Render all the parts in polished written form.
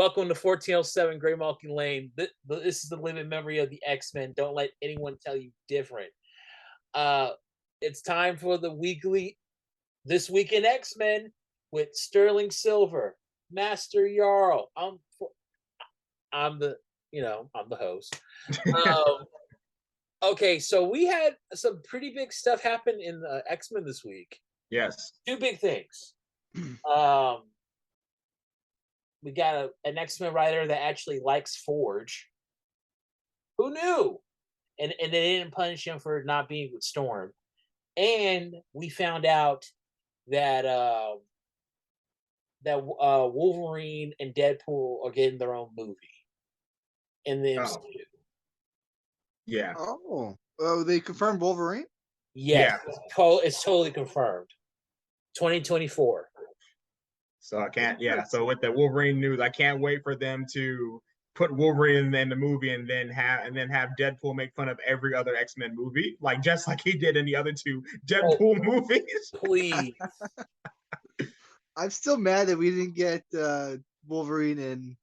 Welcome to 1407 Gray Malkin Lane. This is the living memory of the X-Men. Don't let anyone tell you different. It's time for the weekly This Week in X-Men with Sterling Silver, Master Jarl. I'm the host. Okay, so we had some pretty big stuff happen in the X-Men this week. Yes. Two big things. We got an X-Men writer that actually likes Forge. Who knew? And they didn't punish him for not being with Storm. And we found out that Wolverine and Deadpool are getting their own movie in the MCU. Yeah. Oh, they confirmed Wolverine? Yes, yeah. It's totally confirmed. 2024. So I can't. Yeah. So with the Wolverine news, I can't wait for them to put Wolverine in the movie and then have Deadpool make fun of every other X-Men movie, just like he did in the other two Deadpool movies. Please. I'm still mad that we didn't get Wolverine in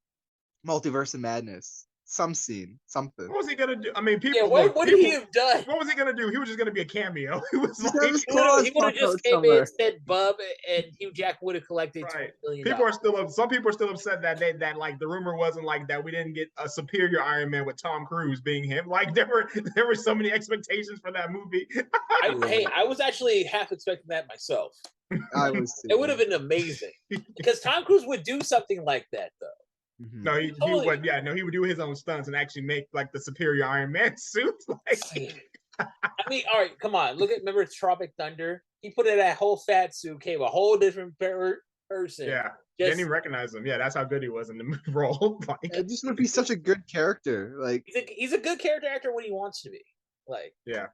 Multiverse of Madness. Some scene, something. What was he gonna do? I mean, people. Yeah, what did he have done? What was he gonna do? He was just gonna be a cameo. He was he would have just came in and said "Bub," and Hugh Jack would have collected $20 million. Some people are still upset that the rumor wasn't that we didn't get a superior Iron Man with Tom Cruise being him. There were so many expectations for that movie. I was actually half expecting that myself. I was. It would have been amazing because Tom Cruise would do something like that though. Mm-hmm. No, he would. Yeah, no, he would do his own stunts and actually make the superior Iron Man suit. I mean, all right, come on. Remember Tropic Thunder? He put in that whole fat suit, came a whole different person. Yeah, didn't even recognize him. Yeah, that's how good he was in the role. It just would be such a good character. He's a good character actor when he wants to be. Yeah.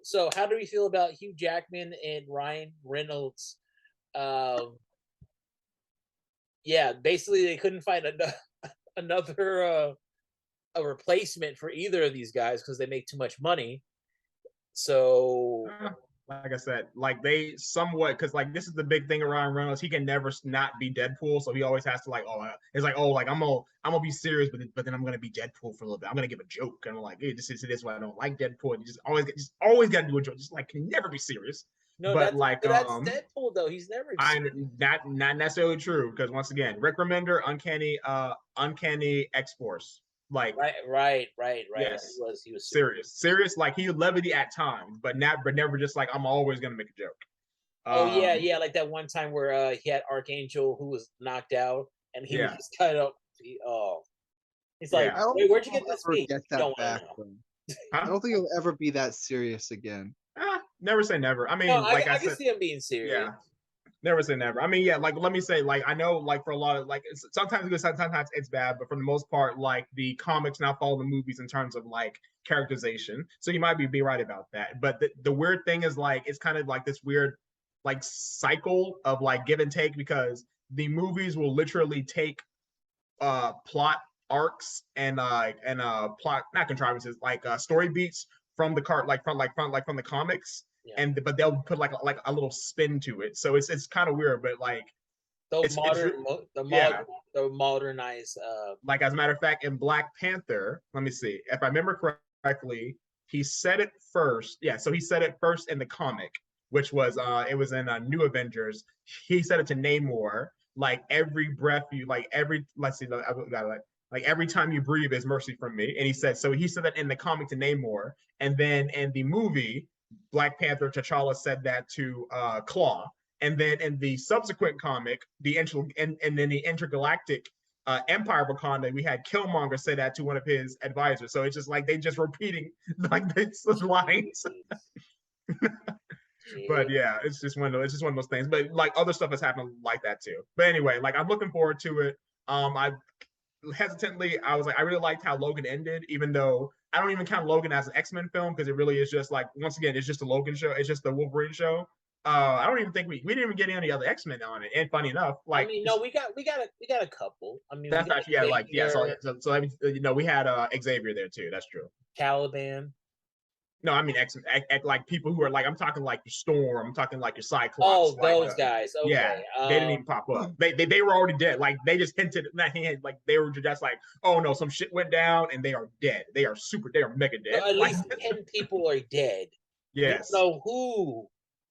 So how do we feel about Hugh Jackman and Ryan Reynolds? Yeah, basically they couldn't find another a replacement for either of these guys because they make too much money. So, like I said, they somewhat because this is the big thing around Reynolds. He can never not be Deadpool, so he always has to I'm gonna be serious, but then I'm gonna be Deadpool for a little bit. I'm gonna give a joke, and I'm like, hey, this is why I don't like Deadpool. And you just always got to do a joke. Just can never be serious. No, but that's Deadpool though. He's never. Not necessarily true because once again, Rick Remender, uncanny X-Force. Right. Yes. He was serious. He would levity at times, but never just I'm always gonna make a joke. Yeah, like that one time where he had Archangel who was knocked out, and he was just kind of he's like, "Wait, where'd you get this speech?" I don't think he'll ever be that serious again. Never say never. I mean, I can see him being serious. Yeah. Never say never. I mean, yeah, let me say, I know, for a lot of, sometimes it's good, sometimes it's bad, but for the most part, the comics now follow the movies in terms of, characterization. So you might be right about that. But the weird thing is, it's kind of this weird, cycle of, give and take, because the movies will literally take plot arcs and plot, not contrivances, story beats from the from the comics. Yeah. But they'll put a little spin to it, so it's kind of weird. But the modernized. As a matter of fact, in Black Panther, let me see if I remember correctly, he said it first. Yeah, so he said it first in the comic, which was it was in New Avengers. He said it to Namor, every breath you every every time you breathe is mercy from me, and he said that in the comic to Namor, and then in the movie Black Panther, T'Challa said that to Claw, and then in the subsequent comic, and then the intergalactic Empire of Wakanda, we had Killmonger say that to one of his advisors. So it's just they just repeating those lines. But yeah, it's just one of those things. But other stuff has happened like that too. But anyway, I'm looking forward to it. I really liked how Logan ended, even though I don't even count Logan as an X-Men film because it really is just once again, it's just a Logan show. It's just the Wolverine show. I don't even think we didn't even get any other X-Men on it. And funny enough, I mean, no, we got a couple. I mean, that's actually So we had Xavier there too. That's true. Caliban. No, I mean like people who are like I'm talking like your Storm, I'm talking like your Cyclops. Oh, like, those guys. Okay. Yeah, they didn't even pop up. They were already dead. Like they just hinted not hint, like they were just like, oh no, some shit went down and they are dead. They are mega dead. So at least 10 people are dead. Yes. We don't know who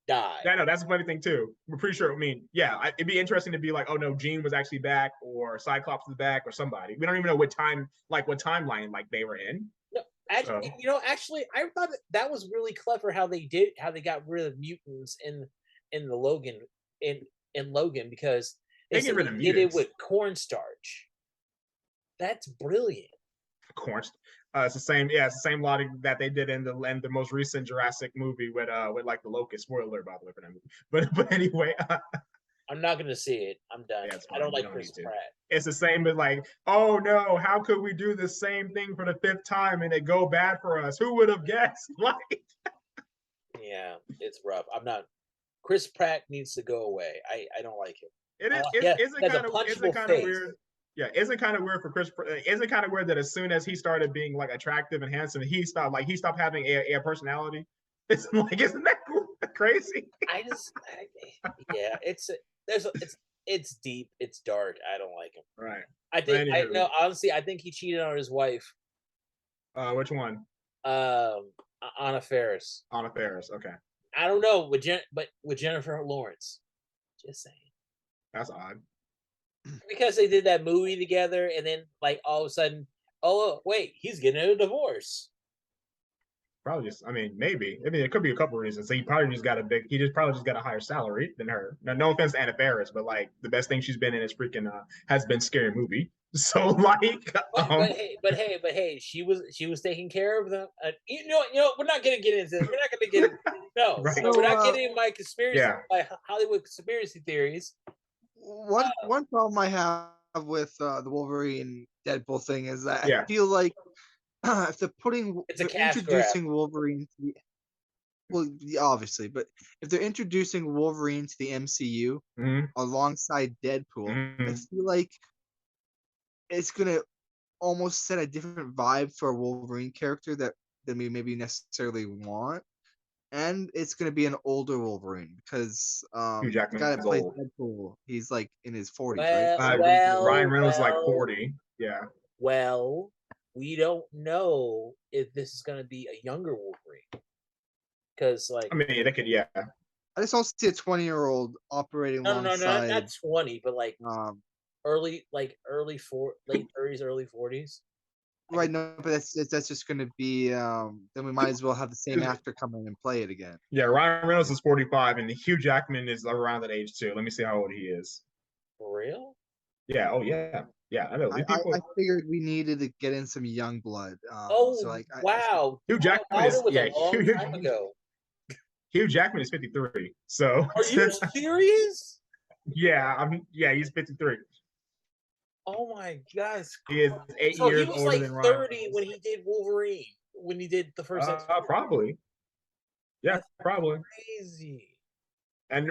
died. Yeah, no, that's a funny thing too. We're pretty sure. I mean, yeah, it'd be interesting to be like, oh no, Jean was actually back, or Cyclops was back, or somebody. We don't even know what timeline like they were in. No, actually, actually, I thought that was really clever how they got rid of mutants in the Logan in Logan, because they get rid of did mutants. it with cornstarch. That's brilliant. Corn. It's the same. Yeah, it's the same logic that they did in the most recent Jurassic movie with like the Locust. Spoiler alert, by the way, for that movie. But anyway. I'm not gonna see it. I'm done. Yeah, I don't like Chris Pratt. It's the same as like, oh no, how could we do the same thing for the 5th time and it go bad for us? Who would have guessed? Like, yeah, it's rough. I'm not. Chris Pratt needs to go away. I don't like him. Isn't kind of weird. Yeah, isn't kind of weird for Chris. Isn't kind of weird that as soon as he started being like attractive and handsome, he stopped having a personality. It's like, isn't that crazy? Yeah, it's deep, it's dark. I don't like him. Right. Honestly, I think he cheated on his wife. Which one? Anna Faris. Anna Faris. Okay. I don't know with Jennifer Lawrence. Just saying. That's odd. Because they did that movie together, and then like all of a sudden, oh wait, he's getting a divorce. Probably just, I mean, maybe. I mean, it could be a couple of reasons. So he probably just got a higher salary than her. Now, no offense to Anna Faris, but like the best thing she's been in is freaking has been Scary Movie. So like, but hey, she was taking care of them. You know, we're not gonna get into this. We're not gonna get no. Right. So, we're not getting into my Hollywood conspiracy theories. One problem I have with the Wolverine Deadpool thing is that I feel like if they're introducing Wolverine to obviously, but if they're introducing Wolverine to the MCU alongside Deadpool, I feel like it's gonna almost set a different vibe for a Wolverine character than we maybe necessarily want. And it's going to be an older Wolverine because Hugh Jackman the guy that plays Deadpool, he's like in his 40s, right? Ryan Reynolds like 40. Yeah. Well, we don't know if this is going to be a younger Wolverine. Because, like, I mean, they could, yeah. I just don't see a 20-year-old operating alongside. No, not 20, but like late 30s, early 40s. Right, no, but that's just going to be. Then we might as well have the same actor come in and play it again. Yeah, Ryan Reynolds is 45, and Hugh Jackman is around that age too. Let me see how old he is. For real? Yeah. Oh yeah. Yeah, I know. I figured we needed to get in some young blood. Wow! Hugh Jackman is time ago. Hugh Jackman is 53. So. Are you serious? Yeah, he's 53. Oh my gosh! He is 8 years older than Ryan. 30 when he did Wolverine. When he did the first. Probably. Yeah, probably. Crazy. And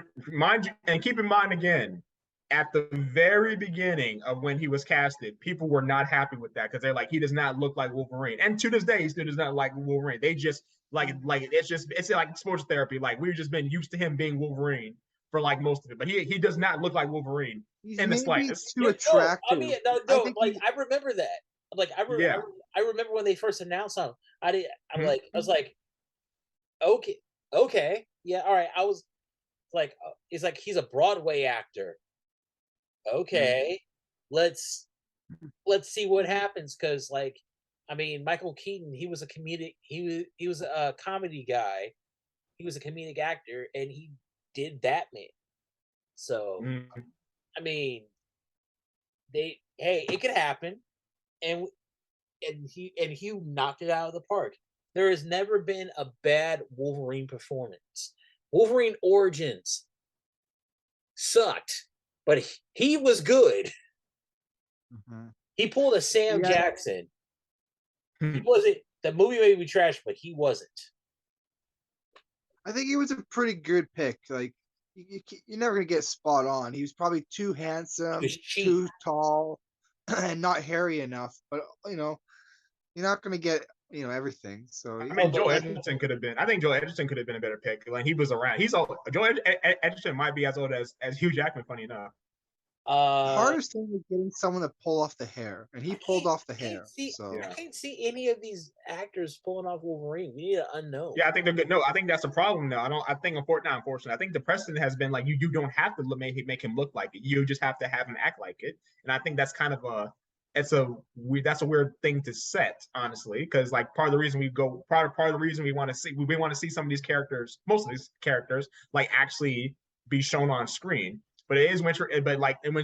keep in mind again, at the very beginning of when he was casted, people were not happy with that because they're like, he does not look like Wolverine. And to this day, he still does not like Wolverine. They just like it's like sports therapy. Like we've just been used to him being Wolverine for like most of it, but he does not look like Wolverine in the slightest. Too attractive. I mean, I remember that. Like I remember when they first announced him. I was like, okay, yeah, all right. I was like, it's like he's a Broadway actor. Okay, let's see what happens, because like, I mean, Michael Keaton, he was a comedic. He was a comedy guy. He was a comedic actor, and he did Batman. So, I mean, it could happen, and Hugh knocked it out of the park. There has never been a bad Wolverine performance. Wolverine Origins sucked, but he was good. Mm-hmm. He pulled a Sam Jackson. He wasn't. The movie may be trash, but he wasn't. I think he was a pretty good pick. Like, you're never gonna get spot on. He was probably too handsome, too tall, and not hairy enough. But you're not gonna get everything. So I mean, Joel Edgerton could have been. I think Joel Edgerton could have been a better pick. Like he was around. He's old. Joel Edgerton might be as old as Hugh Jackman. Funny enough. The hardest thing is getting someone to pull off the hair, and he pulled off the hair. I can't see any of these actors pulling off Wolverine. We need an unknown. Yeah, I think they're good. No, I think that's a problem. Though I think unfortunately, I think the precedent has been like you don't have to make him look like it. You just have to have him act like it. And I think that's kind of that's a weird thing to set, honestly, because like part of the reason we want to see some of these characters, most of these characters, like actually be shown on screen. But it is when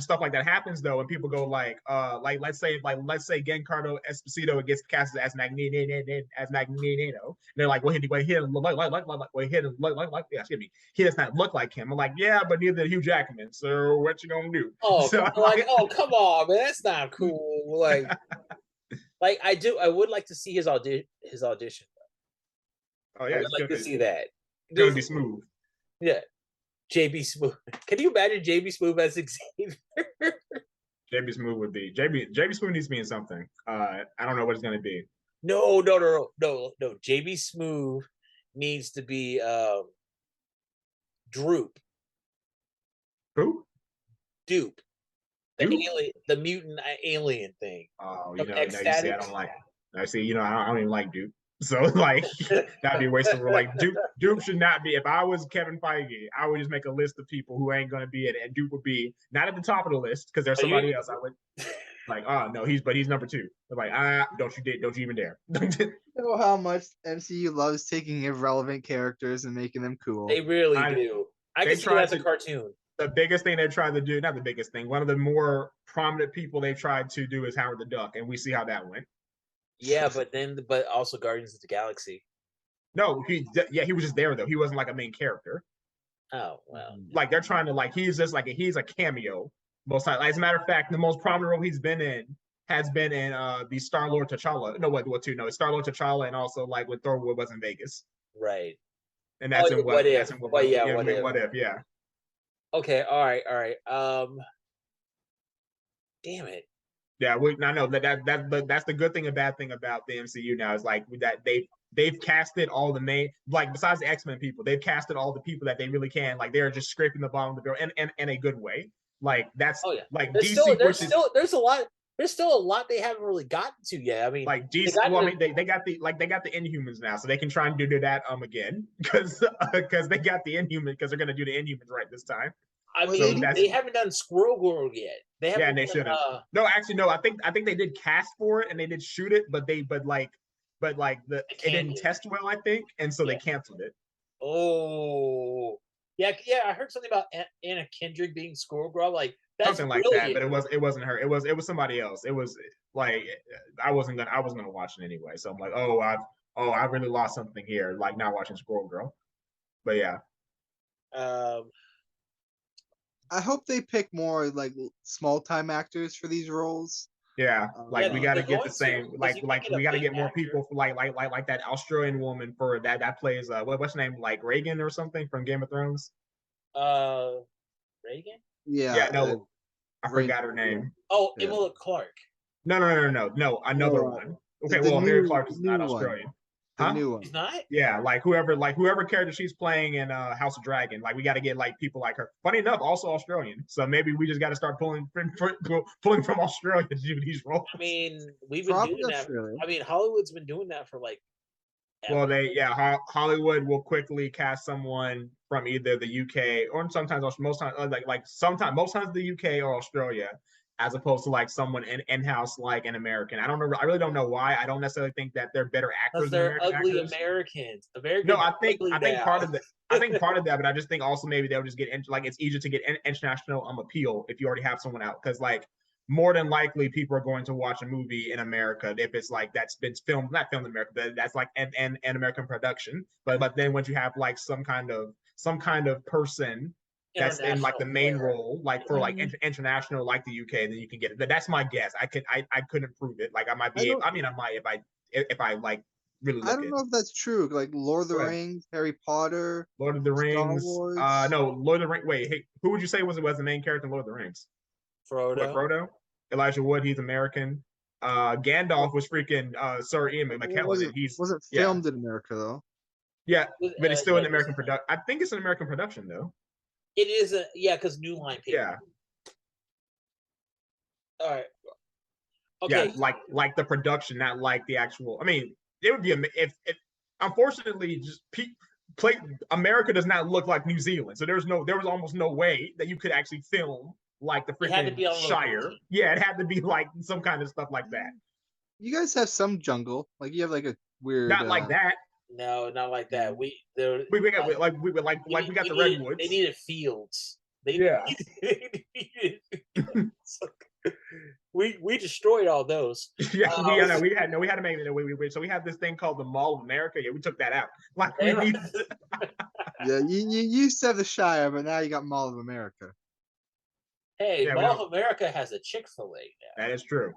stuff like that happens though, and people go like let's say Giancarlo Esposito gets cast as Magneto, and they're like, he doesn't look like him. I'm like, yeah, but neither did Hugh Jackman. So what you gonna do? Oh, come on, man, that's not cool. Like, I would like to see his audition. Oh yeah, I would like to see that. It's gonna be smooth. Yeah. JB Smoove. Can you imagine JB Smoove as Xavier? JB Smoove would be JB Smoove needs to be in something. I don't know what it's gonna be. No. JB Smoove needs to be Droop. Who? Dupe. The mutant alien thing. Oh, you see, I don't like. I see, I don't even like Dupe. So like that'd be a waste of like Dupe should not be. If I was Kevin Feige, I would just make a list of people who ain't gonna be it, and Dupe would be not at the top of the list because there's somebody else. I would like, no, he's number 2. But like, don't you even dare. You know how much MCU loves taking irrelevant characters and making them cool. They really do. I can see it as a cartoon. The biggest thing they've tried to do, not the biggest thing, one of the more prominent people they've tried to do is Howard the Duck, and we see how that went. Yeah, but also Guardians of the Galaxy. No, he was just there though. He wasn't like a main character. Oh well. Like they're trying to he's a cameo most times. As a matter of fact, the most prominent role he's been in has been in the Star-Lord T'Challa. It's Star-Lord T'Challa, and also like when Thor was in Vegas. Right. And that's in What If. What If, yeah. Okay, all right. Damn it. Yeah, I know that's the good thing and bad thing about the MCU now is like that they've casted all the main, like besides the X-Men people, they've casted all the people that they really can. Like they're just scraping the bottom of the barrel in a good way. Like that's like there's still a lot they haven't really gotten to yet. I mean, like DC. They got the Inhumans now, so they can try and do that again because they got the Inhumans because they're gonna do the Inhumans right this time. I mean, they haven't done Squirrel Girl yet. They haven't. Yeah, and they should have. No, actually, no. I think they did cast for it and they did shoot it, but it didn't test well. I think, and so they canceled it. Oh, yeah. I heard something about Anna Kendrick being Squirrel Girl, like that's something like that. But it wasn't her. It was somebody else. It was like I wasn't gonna watch it anyway. So I'm like, I really lost something here, like not watching Squirrel Girl. But yeah. I hope they pick more like small time actors for these roles. Yeah, we got to get the same. We got to get more people for like that Australian woman for that plays what's her name, like Reagan or something from Game of Thrones. Reagan. Yeah. Yeah. No, I forgot her name. Oh, Emilia Clarke. No. Another one. Okay, well, Emilia Clarke is not Australian. The new one. She's not? Yeah, like whoever character she's playing in House of Dragon, like we got to get like people like her. Funny enough, also Australian. So maybe we just got to start pulling from Australia to do these roles. I mean, we've been doing that. I mean, Hollywood's been doing that for like. Ever. Well, Hollywood will quickly cast someone from either the UK or sometimes most times most times the UK or Australia, as opposed to like someone in-house like an American. I don't know. I really don't know why. I don't necessarily think that they're better actors. They're ugly Americans. No, I think part of that, but I just think also maybe they'll just get it's easier to get international appeal if you already have someone out, because like more than likely people are going to watch a movie in America if it's like that's been not filmed in America, but that's like an American production. But then once you have like some kind of person that's in like the main role, like for like international, like the UK, then you can get it. That's my guess. I couldn't prove it. Like I might be. I might if I like really. I don't know if that's true. Like Lord of the Rings, Harry Potter, Lord of the Rings. Wars. No, Lord of the Rings. Wait, hey, who would you say was the main character in Lord of the Rings? Frodo. Frodo. Elijah Wood. He's American. Gandalf was freaking Sir Ian McKellen. Wasn't filmed in America though. Yeah, but it's still an American production. I think it's an American production though. It is because New Line paid. Yeah. All right. Okay. Yeah, like the production, not like the actual. I mean, it would be if unfortunately just America does not look like New Zealand, so there was almost no way that you could actually film like the freaking Shire. Yeah, it had to be like some kind of stuff like that. You guys have some jungle, like you have like a weird. Not like that. No, not like that. We got the redwoods. They needed fields. We destroyed all those. Yeah, we had to make it. So we have this thing called the Mall of America. Yeah, we took that out. Like yeah, you used to have the Shire, but now you got Mall of America. Hey, Mall of America has a Chick-fil-A now. That is true.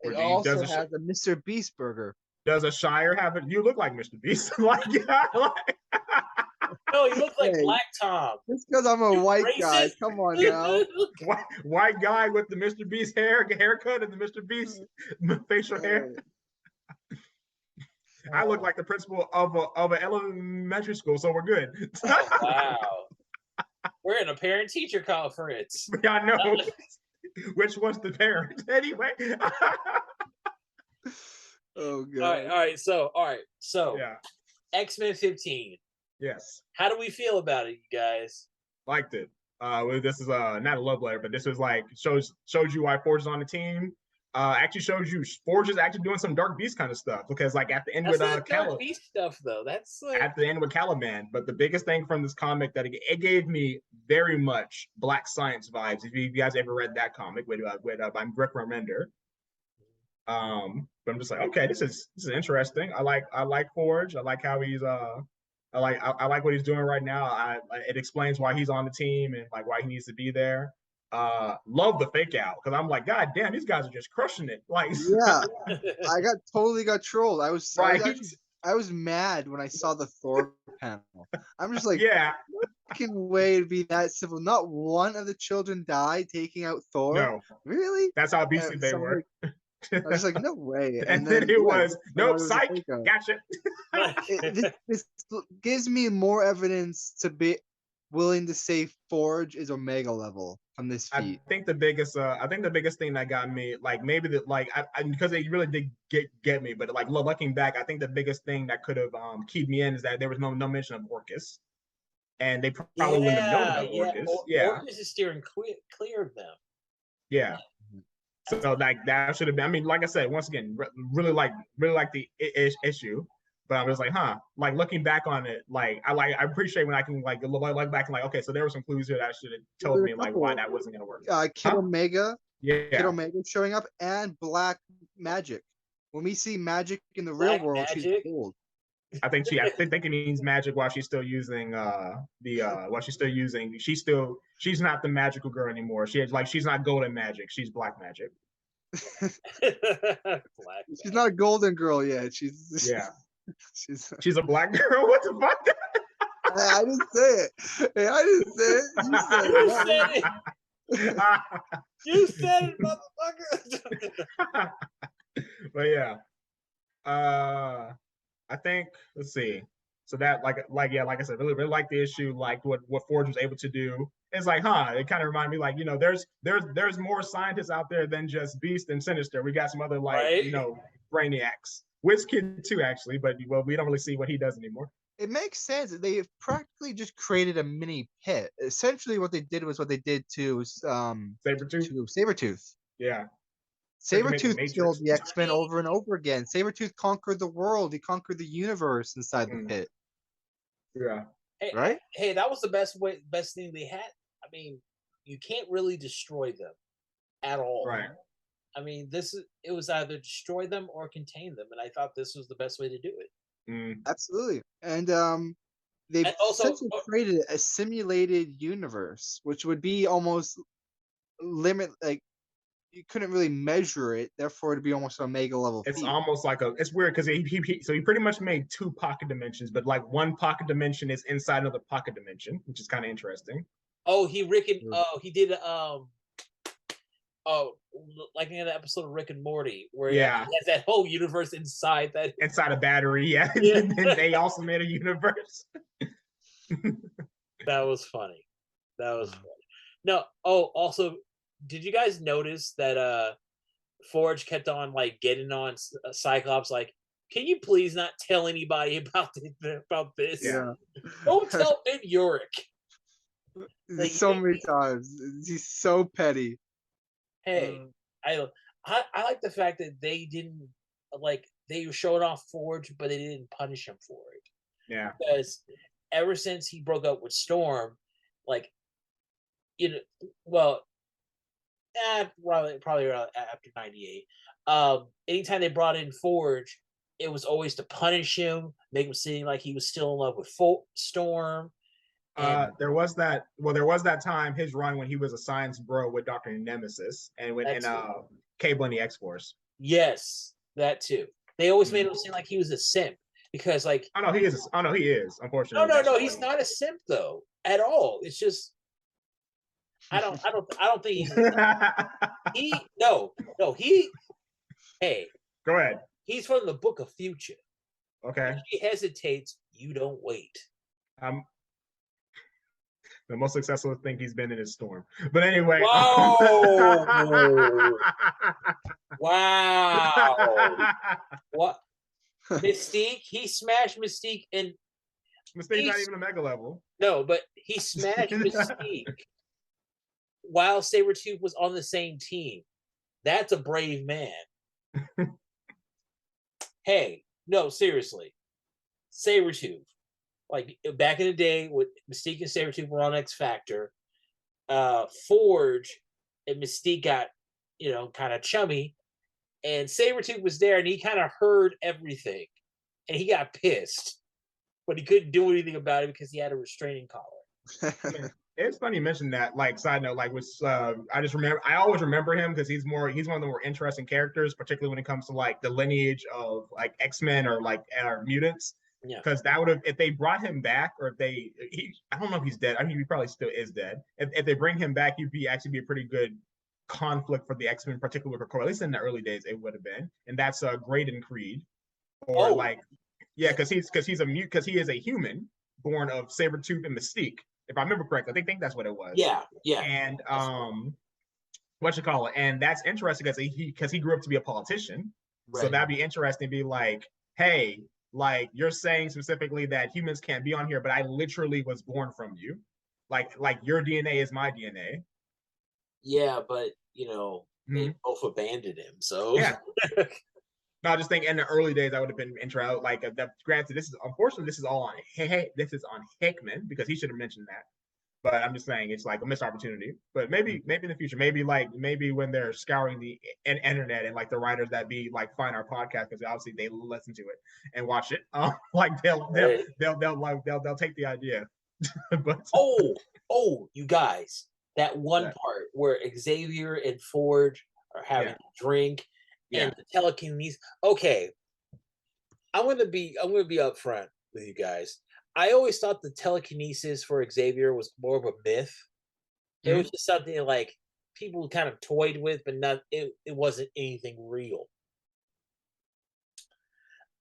It also has a Mr. Beast burger. Does a Shire have it? You look like Mr. Beast. No, you look like Black Tom. Just because I'm a white guy. Come on now. White guy with the Mr. Beast haircut and the Mr. Beast facial hair. I look like the principal of an elementary school, so we're good. Oh, wow. We're in a parent-teacher conference. Yeah, I know. Which one's the parent? Anyway. Oh god. All right. So yeah. X-Men 15. Yes. How do we feel about it, you guys? Liked it. This is not a love letter, but this was like shows you why Forge is on the team. Actually shows you Forge is actually doing some Dark Beast kind of stuff, because like at the end with Dark Beast stuff though. That's like at the end with Caliban. But the biggest thing from this comic that it gave me very much Black Science vibes. If you guys ever read that comic with by Rick Remender. But I'm just like, okay, this is interesting. I like Forge. I like how he's I like what he's doing right now. It explains why he's on the team and like why he needs to be there. Love the fake out, because I'm like, god damn, these guys are just crushing it. Like yeah, I totally got trolled. I was mad when I saw the Thor panel. I'm just like, yeah, fucking way to be that simple. Not one of the children died taking out Thor. No, really? That's how beastly they were. I was like, no way. And then it was, nope, psych, gotcha. This gives me more evidence to be willing to say Forge is Omega level on this feat. I think the biggest thing that got me, like maybe because they really did get me, but like looking back, I think the biggest thing that could have keyed me in is that there was no mention of Orcus. And they probably wouldn't have known about Orcus. Orcus is steering clear of them. Yeah. So like that should have been. I mean, like I said, once again, really like the issue, but I was like, like looking back on it, like I appreciate when I can like look back and like, okay, so there were some clues here that should have told me like why that wasn't gonna work. Kid Omega, Kid Omega showing up, and Black Magic. When we see Magic in the real world, she's old. I think it means magic while she's still using she's not the magical girl anymore. She's not golden magic, she's black magic. She's not a golden girl yet. She's a black girl. What the fuck? I didn't say it. Hey, I didn't say it. You said it. You said it, motherfucker. But yeah. I think, let's see. So that like I said, really like the issue, like what Forge was able to do. It's like, it kind of reminded me, like, there's more scientists out there than just Beast and Sinister. We got some other brainiacs. Wiz Kid too, actually, but we don't really see what he does anymore. It makes sense. They practically just created a mini pit. Essentially, what they did was what they did to Sabretooth. Yeah. Sabretooth killed the X-Men over and over again. Sabretooth conquered the world. He conquered the universe inside the pit. Yeah. Hey, right? Hey, that was the best thing they had. I mean, you can't really destroy them at all. Right. I mean, it was either destroy them or contain them, and I thought this was the best way to do it. Absolutely. And they've essentially created a simulated universe, which would be almost you couldn't really measure it, therefore it'd be almost an Omega level. It's almost like it's weird because he pretty much made two pocket dimensions, but like one pocket dimension is inside of the pocket dimension, which is kind of interesting. Oh, he did Oh, like in the episode of Rick and Morty, where he has that whole universe inside that a battery, yeah. And they also made a universe. That was funny. That was funny. No, also, did you guys notice that Forge kept on like getting on Cyclops, like, can you please not tell anybody about this? Yeah. Don't tell Ben Urich. Like, so many times. He's so petty. Hey, I like the fact that they didn't they were showing off Forge, but they didn't punish him for it. Yeah. Because ever since he broke up with Storm, like, probably around after 98. Anytime they brought in Forge, it was always to punish him, make him seem like he was still in love with Storm. There was that time, his run, when he was a science bro with Dr. Nemesis and Cable and the X-Force. Yes, that too. They always made him seem like he was a simp because, like, he is. Unfortunately, no, he's not a simp though at all. It's just I don't think he's Hey, go ahead. He's from the Book of Future. Okay. If he hesitates, you don't wait. The most successful thing he's been in is Storm. But anyway. Whoa! Wow! What? Mystique? He smashed Mystique, and Mystique's not even a mega level. No, but he smashed Mystique while Sabretooth was on the same team. That's a brave man. Hey, no, seriously. Sabretooth. Like, back in the day, when Mystique and Sabretooth were on X Factor, Forge and Mystique got, kind of chummy, and Sabretooth was there, and he kind of heard everything, and he got pissed, but he couldn't do anything about it because he had a restraining collar. It's funny you mentioned that. Like, side note, like, I always remember him because he's one of the more interesting characters, particularly when it comes to like the lineage of like X-Men or like mutants. Yeah. Because that would have, if they brought him back, or I don't know if he's dead. I mean, he probably still is dead. If they bring him back, he'd actually be a pretty good conflict for the X-Men, particularly with Core. At least in the early days, it would have been. And that's Graydon Creed, or because he is a human born of Sabretooth and Mystique. If I remember correctly, I think that's what it was. Yeah. And and that's interesting because he grew up to be a politician. Right. So that'd be interesting to be like, hey, like, you're saying specifically that humans can't be on here, but I literally was born from you. Like your DNA is my DNA. Yeah, but they both abandoned him. So yeah. No, I just think in the early days I would have been intro. Like, granted, this is all on Hickman, because he should have mentioned that. But I'm just saying it's like a missed opportunity. But maybe in the future, maybe when they're scouring the internet, and like the writers that find our podcast, because obviously they listen to it and watch it, like they'll take the idea. But you guys, that one part where Xavier and Forge are having a drink. And the telekinesis. Okay, I'm gonna be upfront with you guys. I always thought the telekinesis for Xavier was more of a myth. It was just something like people kind of toyed with, but it wasn't anything real.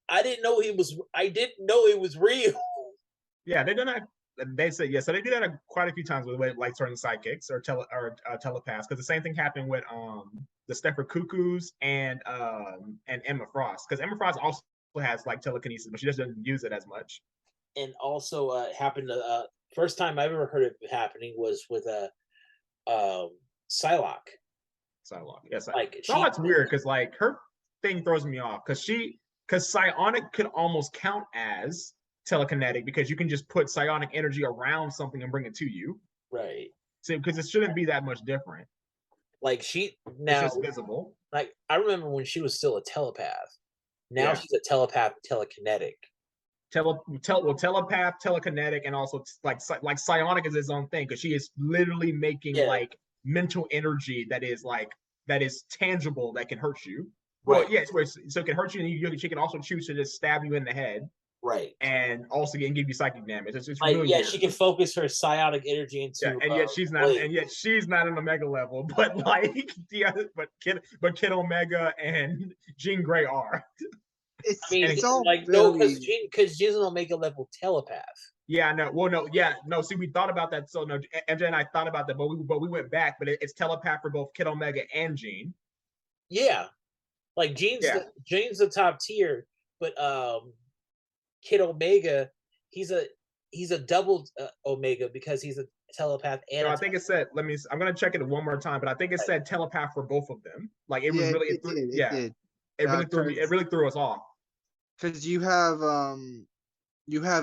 I didn't know it was real. Yeah, they done that. They said so they do that quite a few times with like certain sidekicks or telepaths, because the same thing happened with the Stepford Cuckoos and Emma Frost, because Emma Frost also has like telekinesis, but she just doesn't use it as much. And also happened first time I ever heard it happening was with Psylocke. Yes. Psylocke's weird because like her thing throws me off because psionic could almost count as telekinetic, because you can just put psionic energy around something and bring it to you. Right. So because it shouldn't be that much different. Like it's just visible. Like, I remember when she was still a telepath. Now she's a telepath, telekinetic. Telepath, telekinetic, and also like psionic is its own thing, because she is literally making like mental energy that is tangible, that can hurt you. Right. Well, so it can hurt you, and she can also choose to just stab you in the head. Right. And also give you psychic damage. It's like, really weird. She can focus her psionic energy into. And yet she's not. And yet she's not an Omega level. But like but Kid Omega and Jean Grey are. It's all like really... no, because Jean's an Omega level telepath. Yeah, no. Well, no. See, we thought about that. So no, MJ and I thought about that, but we went back. But it's telepath for both Kid Omega and Jean. Yeah, like Jean's the top tier, but Kid Omega, he's a double Omega because he's a telepath and. No, I think it said. I'm gonna check it one more time, but I think it said telepath for both of them. Like it was really. It did. It really threw us off. Because you have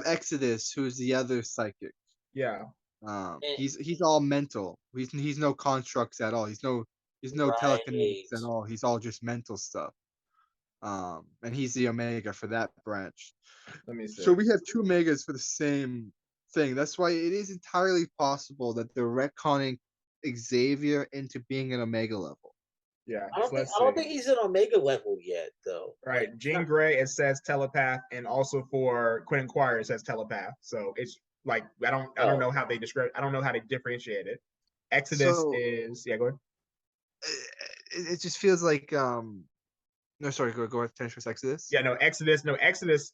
Exodus, who's the other psychic. Yeah. He's all mental. He's no constructs at all. He's no telekinetics at all. He's all just mental stuff. And he's the Omega for that branch. Let me see. So we have two Omegas for the same thing. That's why it is entirely possible that they're retconning Xavier into being an Omega level. Yeah. I don't think he's an Omega level yet, though. Right. Jean Grey, it says telepath, and also for Quinn Inquirer, it says telepath. So it's like I don't know how they describe. I don't know how they differentiate it. Exodus is go ahead. It just feels like no, sorry, go ahead, finish with Exodus. Yeah, Exodus.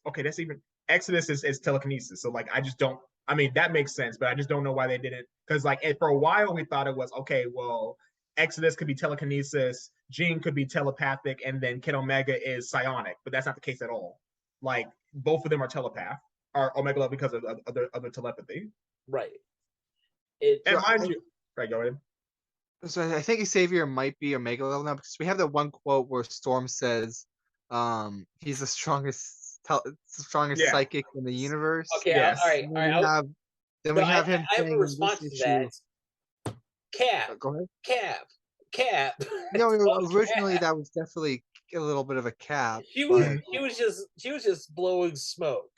Okay, that's even Exodus is telekinesis. So like I just don't. I mean that makes sense, but I just don't know why they didn't. Because like for a while we thought it was okay. Well, Exodus could be telekinesis, Jean could be telepathic, and then Kid Omega is psionic, but that's not the case at all. Like both of them are telepath, are Omega level because of other telepathy. Right. Mind you, right, go ahead. So I think Xavier might be Omega level now because we have that one quote where Storm says, he's the strongest psychic in the universe. Okay, yes. All right. Then we have him. I have a response to that. Cap. Go ahead. Cap. No, originally Cap. That was definitely a little bit of a Cap. She was just blowing smoke.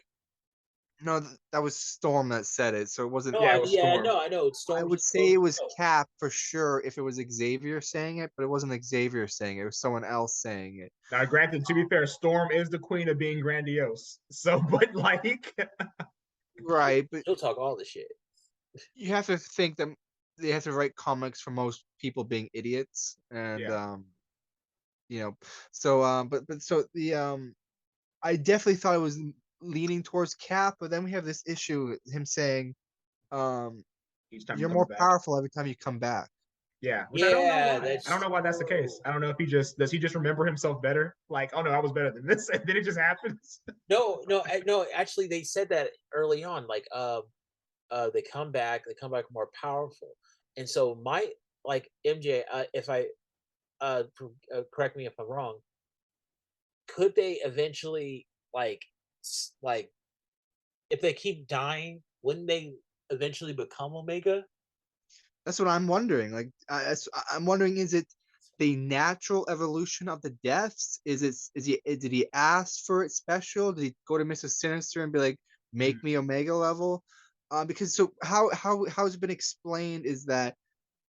No, that was Storm that said it, so it wasn't. No, it was Storm. No, I know. Storm. I would say it was Cap for sure if it was Xavier saying it, but it wasn't Xavier saying it. It was someone else saying it. Now, granted, to be fair, Storm is the queen of being grandiose. So, but like, right, but she'll talk all the shit. You have to think that they have to write comics for most people being idiots, and I definitely thought it was leaning towards Cap, but then we have this issue with him saying, "You're more powerful every time you come back." Yeah, I don't know why that's the case. I don't know if does he just remember himself better? Like, oh no, I was better than this, and then it just happens. No. Actually, they said that early on. Like, they come back more powerful. And so MJ, if I correct me if I'm wrong, could they eventually like if they keep dying, wouldn't they eventually become Omega? That's what I'm wondering. Like, I'm wondering, is it the natural evolution of the deaths? Did he ask for it special? Did he go to Mrs. Sinister and be like, make me Omega level? Because so how it's been explained is that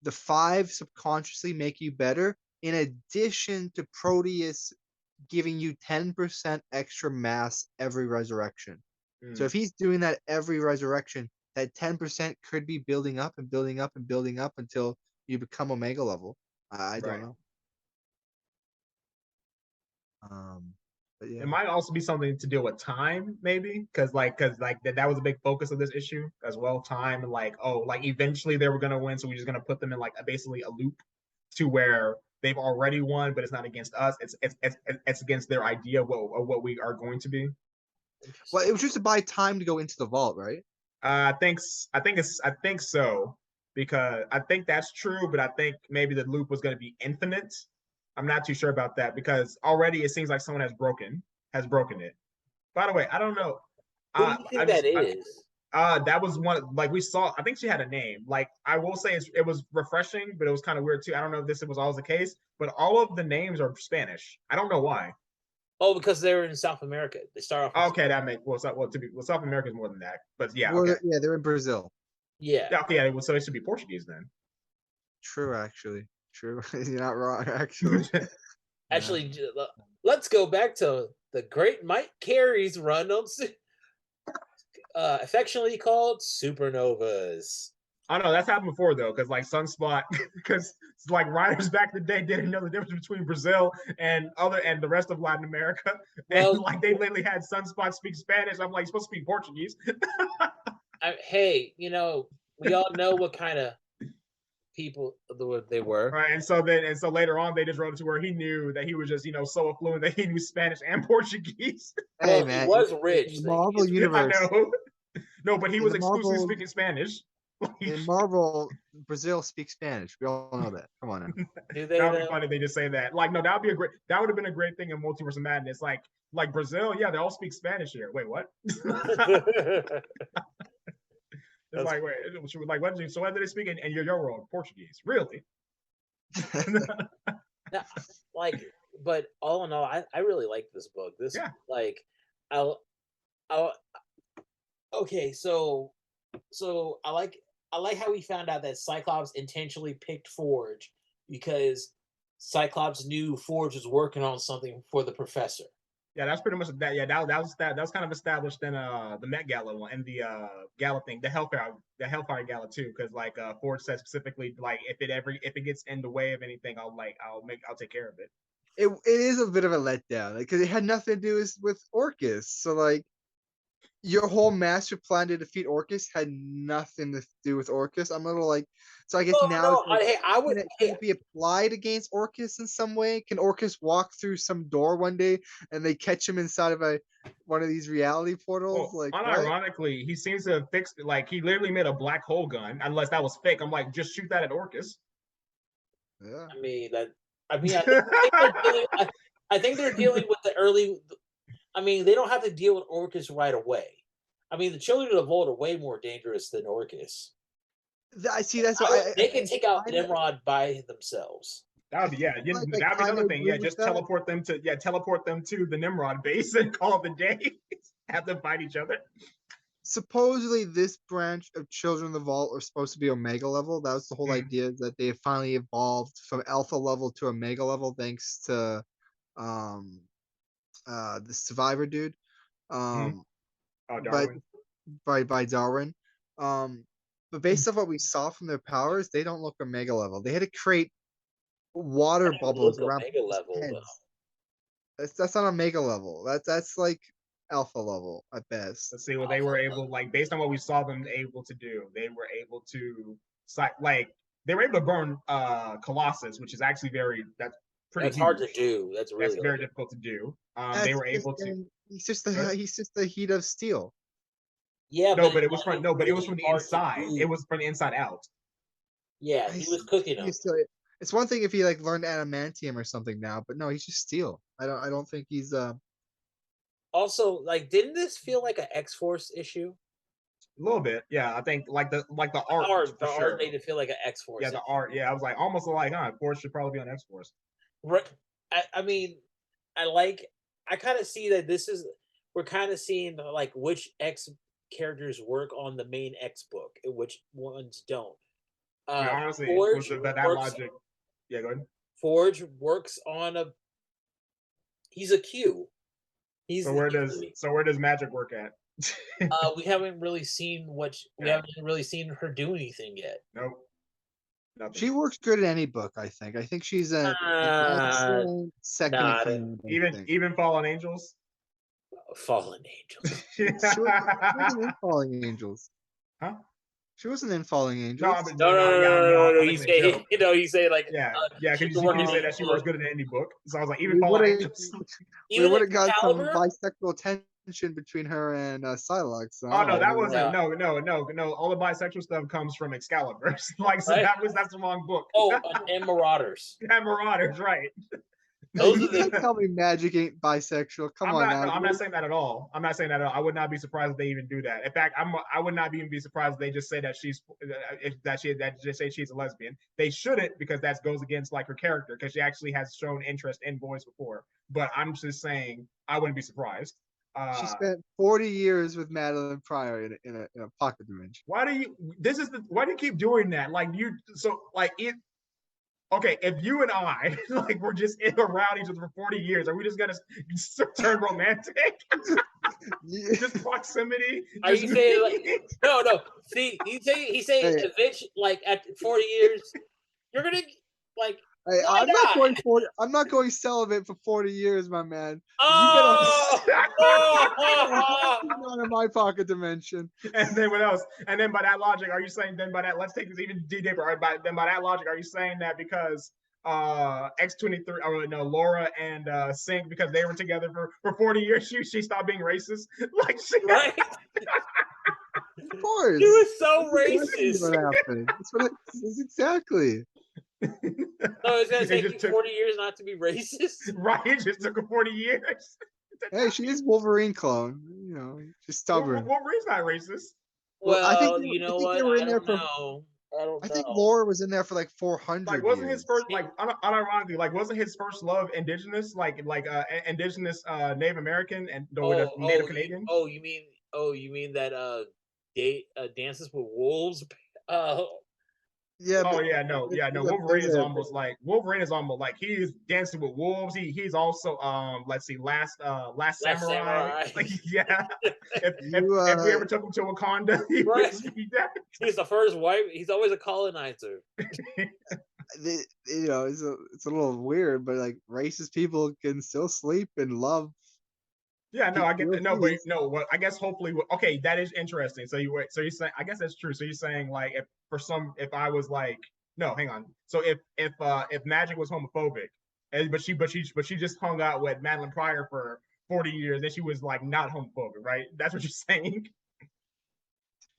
the 5 subconsciously make you better, in addition to Proteus giving you 10% extra mass every resurrection. So if he's doing that every resurrection, that 10% could be building up and building up and building up until you become Omega level. I don't know. But yeah. It might also be something to deal with time, maybe, because that was a big focus of this issue as well. Time and eventually they were gonna win, so we're just gonna put them in basically a loop to where they've already won, but it's not against us. It's against their idea of what we are going to be. Well, it was just to buy time to go into the vault, right? I think so, because I think that's true, but I think maybe the loop was going to be infinite. I'm not too sure about that because already it seems like someone has broken it. By the way, I don't know. What do you think that is? That was one we saw. I think she had a name. Like, I will say it was refreshing, but it was kind of weird too. I don't know if this was always the case, but all of the names are Spanish. I don't know why. Oh, because they're in South America. They start off. Okay, that makes South America is more than that, but yeah. Okay. Yeah, they're in Brazil. Yeah. Okay, so it should be Portuguese then. True, actually. True. You're not wrong, actually. Actually, let's go back to the great Mike Carey's run on affectionately called supernovas. I know that's happened before though, because like Sunspot, because like writers back in the day didn't know the difference between Brazil and the rest of Latin America, and like they literally had Sunspot speak Spanish. I'm like, you're supposed to speak Portuguese. Hey, we all know what kind of people they were. Right, and so later on they just wrote it to where he knew that he was just so affluent that he knew Spanish and Portuguese. Hey man, he was rich. In the Marvel universe. I know. No, but he was exclusively speaking Spanish. In Marvel, Brazil speaks Spanish. We all know that. Come on now. That would be funny. They just say that. Like, no, that would have been a great thing in Multiverse of Madness. Like Brazil, yeah, they all speak Spanish here. Wait, what? It's like, wait, what? So what do they speak in your world? Portuguese? Really? But all in all, I really like this book. Okay, so I like how we found out that Cyclops intentionally picked Forge because Cyclops knew Forge was working on something for the Professor. Yeah, that's pretty much that. Yeah, that was kind of established in the Met Gala one and the Gala thing, the Hellfire Gala too, because like Forge said specifically, like if it gets in the way of anything, I'll take care of it. It is a bit of a letdown because it had nothing to do with Orcus. So like your whole master plan to defeat Orcus had nothing to do with Orcus. I'm a little like, so I guess can it be applied against Orcus in some way? Can Orcus walk through some door one day and they catch him inside of one of these reality portals? Well, unironically, he seems to have fixed it. Like he literally made a black hole gun. Unless that was fake, I'm like, just shoot that at Orcus. Yeah. I think they're dealing with the early. They don't have to deal with Orcus right away. The Children of the Vault are way more dangerous than Orcus. I see. That's they can take out Nimrod by themselves. That would be that'd be another thing. Yeah, just teleport them to the Nimrod base and call it the day. Have them fight each other. Supposedly, this branch of Children of the Vault are supposed to be Omega level. That was the whole idea, that they have finally evolved from Alpha level to Omega level thanks to the Survivor dude. Darwin. By Darwin. But based on what we saw from their powers, they don't look Omega level. They had to create water bubbles around Omega level. That's not Omega level. That's like Alpha level at best. Let's see what they were able, like based on what we saw them able to do. They were able to burn Colossus, which is actually that's hard to do. That's very difficult to do. They were able to. He's just the heat of steel. Yeah, but it was from the inside. It was from the inside out. Yeah, he was cooking them. It's one thing if he learned adamantium or something now, but no, he's just steel. I don't think he's Also, didn't this feel like an X-Force issue? A little bit, yeah. I think the art made it feel like an X-Force. Yeah, the art. Yeah, I was like almost like, Force should probably be on X-Force. Right. I kind of see that we're kind of seeing which X characters work on the main X book and which ones don't. Honestly, Forge that logic. Yeah, go ahead. Forge works on he's a Q. So where does Magic work at? We haven't really seen her do anything yet. Nope. Nothing. She works good in any book, I think. I think she's an excellent second in command. Even Fallen Angels? Fallen Angels. She wasn't in Fallen Angels. Huh? She wasn't in Falling Angels. No. He say because you say that she works good in any book. So I was like, even Fallen Angels. We would have got some bisexual tension between her and Psylocke. So that wasn't. No. All the bisexual stuff comes from Excalibur. That's the wrong book. And Marauders. And Marauders, right. You can't tell me Magic ain't bisexual. Come on now. I'm not saying that at all. I would not be surprised if they even do that. In fact, I would not even be surprised if they just say that she's a lesbian. They shouldn't, because that goes against her character, because she actually has shown interest in boys before. But I'm just saying I wouldn't be surprised. She spent 40 years with Madeline Pryor in a pocket dimension. Why do you keep doing that? okay, if you and I like we're just around each other for 40 years, are we just gonna turn romantic? Just proximity. Are you saying like no? See, he's saying eventually, like at 40 years, you're gonna like. Hey, why I'm not going 40. I'm not going celibate for 40 years, my man. Oh, you get out of my pocket dimension. And then what else? And then by that logic, are you saying then by that? Let's take this even deeper. Right? Then by that logic, are you saying that because X-23, or no, Laura and Sync, because they were together for 40 years, she stopped being racist? Like she, right? Of course, he was so racist. What happened? That's exactly. So it's gonna take you 40 years not to be racist, right? It just took 40 years. Hey, she is Wolverine clone. You know, she's stubborn. Wolverine's not racist. Well, I think you know what? I don't know. I think Laura was in there for like 400. Like, wasn't his first, like, unironically, like, wasn't his first love indigenous, indigenous Native American and Native Canadian? You mean that Dances with Wolves? Yeah. Oh yeah, no. Wolverine is almost like he is Dancing with Wolves. He's also let's see, Last Samurai. Like, yeah. if we ever took him to Wakanda, he's the first white. He's always a colonizer. You know, it's a little weird, but like racist people can still sleep and love. Yeah, no, I get that. No, but no, well, I guess hopefully, okay, that is interesting. So you're saying, I guess that's true. So you're saying like if I was like, no, hang on. So if Magic was homophobic, but she just hung out with Madeline Pryor for 40 years, then she was like not homophobic, right? That's what you're saying.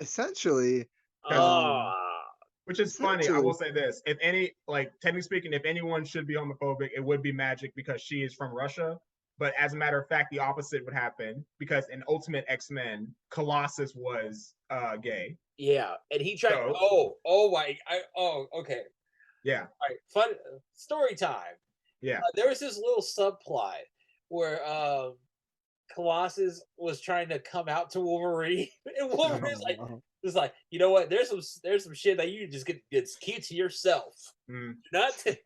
Essentially. Which is funny. I will say this: if any, like technically speaking, if anyone should be homophobic, it would be Magic because she is from Russia. But as a matter of fact, the opposite would happen because in Ultimate X-Men, Colossus was gay. Yeah, and he tried. Okay. Yeah. All right, fun story time. Yeah. There was this little subplot where Colossus was trying to come out to Wolverine, and Wolverine's like, you know what? There's some shit that you just keep to yourself. Not to.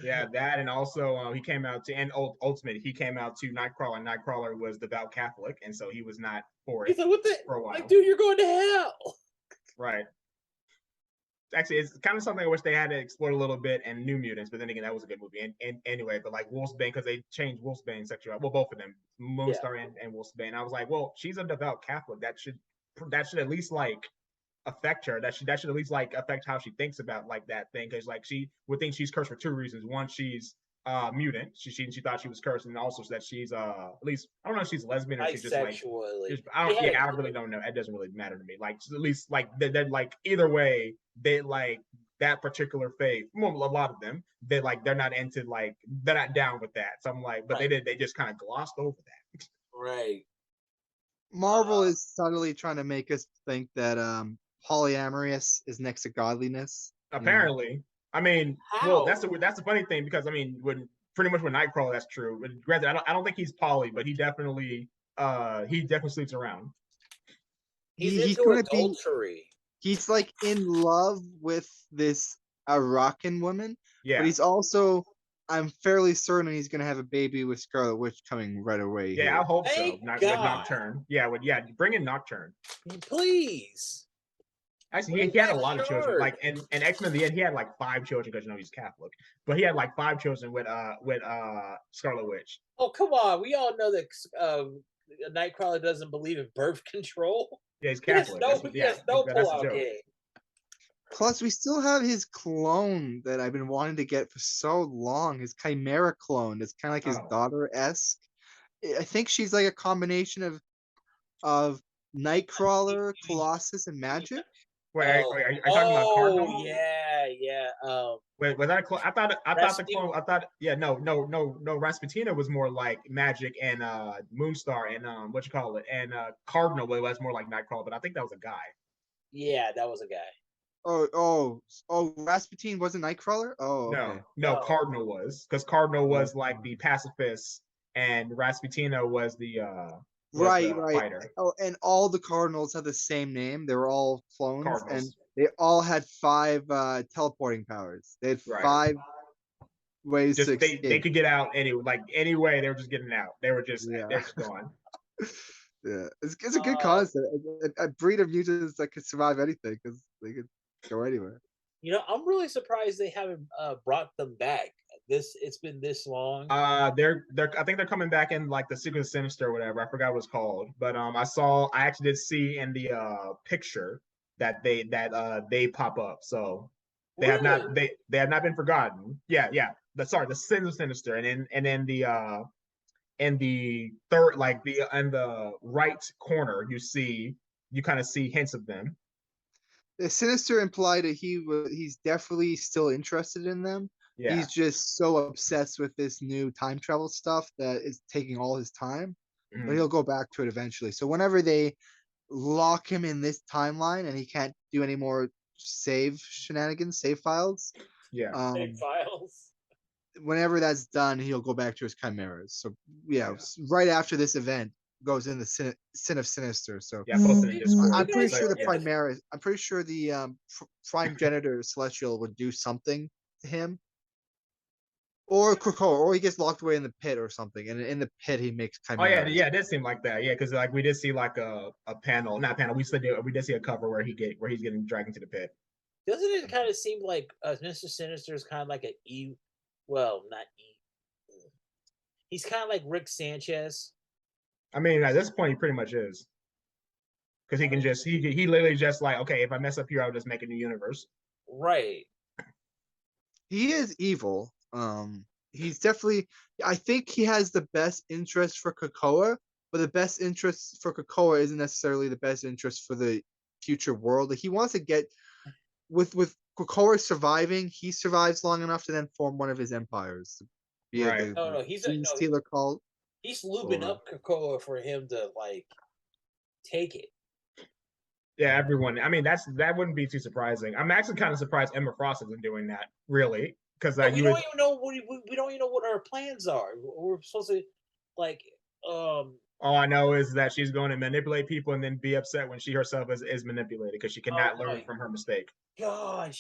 Yeah, that, and also he came out to, and Ultimate, he came out to Nightcrawler. Nightcrawler was devout Catholic, and so he was not for it for a while. Like, dude, you're going to hell. Right. Actually, it's kind of something I wish they had to explore a little bit in New Mutants, but then again, that was a good movie. And anyway, but like Wolfsbane, because they changed Wolfsbane's sexuality. Well, both of them, Moonstar and Wolfsbane. I was like, well, she's a devout Catholic. That should at least like affect her. That should at least like affect how she thinks about like that thing, because like she would think she's cursed for two reasons. One, she's mutant. She thought she was cursed, and also that she's at least, I don't know if she's lesbian or she's just like I really don't know. It doesn't really matter to me. Like at least like they're like either way, they like that particular faith. Well, a lot of them, they're not into, like they're not down with that. So I'm like, but they just kind of glossed over that. Right. Marvel is subtly trying to make us think that polyamorous is next to godliness. Apparently, I mean, well, that's the funny thing, because I mean, when pretty much with Nightcrawler, that's true. But granted, I don't think he's poly, but he definitely sleeps around. He's into adultery. He's like in love with this Arakan woman, but he's also, I'm fairly certain he's gonna have a baby with Scarlet Witch coming right away. Yeah, I hope so. With Nocturne. Bring in Nocturne, please. Actually, he had a lot of children. Like in X-Men, he had like 5 children, because he's Catholic. But he had like 5 children with Scarlet Witch. Oh, come on! We all know that Nightcrawler doesn't believe in birth control. Yeah, he's Catholic. He has no pull-out game. Plus, we still have his clone that I've been wanting to get for so long. His Chimera clone. It's kind of like his daughter-esque. I think she's like a combination of Nightcrawler, Colossus, and Magic. Wait, are you talking about Cardinal? Yeah. Wait, was that a clone? I thought the clone. I thought, no. Rasputina was more like Magic and Moonstar and and Cardinal. Well, that's more like Nightcrawler, but I think that was a guy. Yeah, that was a guy. Oh! Rasputin wasn't Nightcrawler. Oh, okay. No, Cardinal was, because Cardinal was like the pacifist, and Rasputina was the Right. Fighter. Oh, and all the Cardinals had the same name. They were all clones, Cardinals. And they all had 5 teleporting powers. They had 5 ways to escape. They could get out any way. They were just getting out. They were just they're just gone. Yeah, it's a good concept. A breed of mutants that could survive anything because they could go anywhere. I'm really surprised they haven't brought them back. It's been this long. They're I think they're coming back in like the Secret Sinister or whatever. I forgot what it's called, but I actually did see in the picture that they pop up. So they have not been forgotten. Yeah. The Sinister, and then the in the third, like in the right corner, you kind of see hints of them. The Sinister implied that he's definitely still interested in them. Yeah. He's just so obsessed with this new time travel stuff that is taking all his time, but he'll go back to it eventually. So whenever they lock him in this timeline and he can't do any more save files. Yeah. Save files. Whenever that's done, he'll go back to his chimeras. So right after this event goes in the Sin of Sinister. So I'm pretty sure the Primaris, I'm pretty sure the Prime Genitor Celestial would do something to him. Or Krakoa, or he gets locked away in the pit or something, and in the pit he makes chimeras. Oh yeah, it did seem like that. Yeah, because like we did see like a panel, not panel. We did see a cover where he's getting dragged into the pit. Doesn't it kind of seem like Mr. Sinister is kind of like he's kind of like Rick Sanchez. I mean, at this point, he pretty much is, because he can just he literally just like, okay, if I mess up here, I'll just make a new universe. Right. He is evil. He's definitely. I think he has the best interest for Krakoa, but the best interest for Krakoa isn't necessarily the best interest for the future world. Like, he wants to get with Krakoa surviving. He survives long enough to then form one of his empires. Right. He's Steeler cult. He's lubing up Krakoa for him to like take it. Yeah, everyone. I mean, that wouldn't be too surprising. I'm actually kind of surprised Emma Frost isn't doing that, really, because we don't even know what our plans are. We're supposed to like. All I know is that she's going to manipulate people and then be upset when she herself is manipulated because she cannot learn from her mistake. God,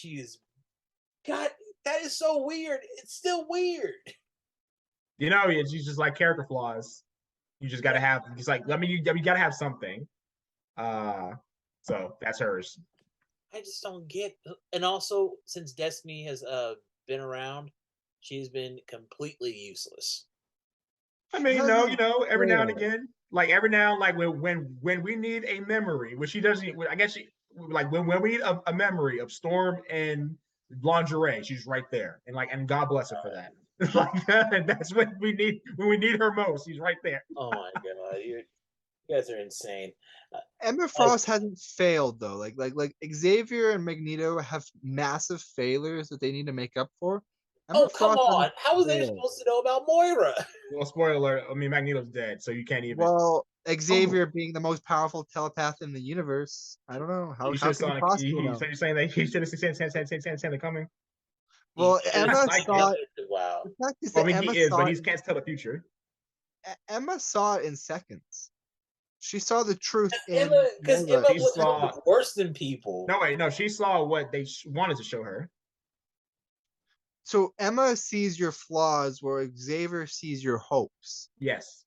that is so weird. It's still weird. She's just like character flaws. You just got to have. It's like, you got to have something. So that's hers. I just don't get. And also, since Destiny has been around, she's been completely useless. I mean, every now and again, like when we need a memory, which she doesn't. I guess when we need a memory of Storm and lingerie, she's right there, and God bless her for that. Like that's what we need when we need her most. She's right there. Oh my God, you guys are insane. Emma Frost hasn't failed though. Like Xavier and Magneto have massive failures that they need to make up for. Emma Frost, come on! How was they supposed to know about Moira? Well, spoiler alert. I mean, Magneto's dead, so you can't even. Well, Xavier being the most powerful telepath in the universe, I don't know how can you possibly know? So you're saying that he should have seen it coming? Well, Emma saw it. Wow. I mean, he is, but he can't tell the future. Emma saw it in seconds. She saw the truth because Emma was worse than people. No, she saw what they wanted to show her. So Emma sees your flaws where Xavier sees your hopes. Yes.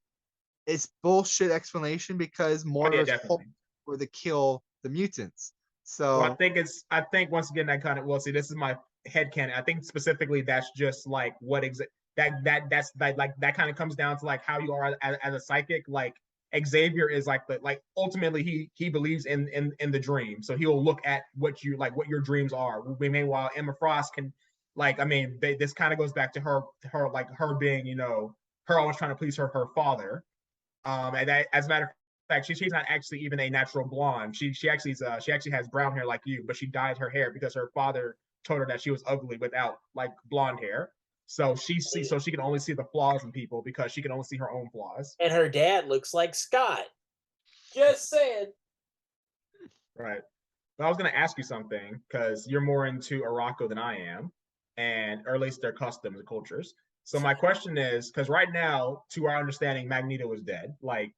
It's bullshit explanation because Moira's hopes were to kill the mutants. So I think once again that kind of, see, this is my headcanon. I think specifically that's just like what that's that kind of comes down to like how you are as a psychic. Like Xavier is ultimately he believes in the dream, so he'll look at what your dreams are. Meanwhile, Emma Frost can, this kind of goes back to her being, her always trying to please her father. And that, as a matter of fact, she's not actually even a natural blonde. She actually has brown hair like you, but she dyed her hair because her father told her that she was ugly without blonde hair. So she can only see the flaws in people because she can only see her own flaws. And her dad looks like Scott. Just saying. Right. But I was going to ask you something because you're more into Arakko than I am, or at least their customs and cultures. So my question is, because right now, to our understanding, Magneto is dead. Like,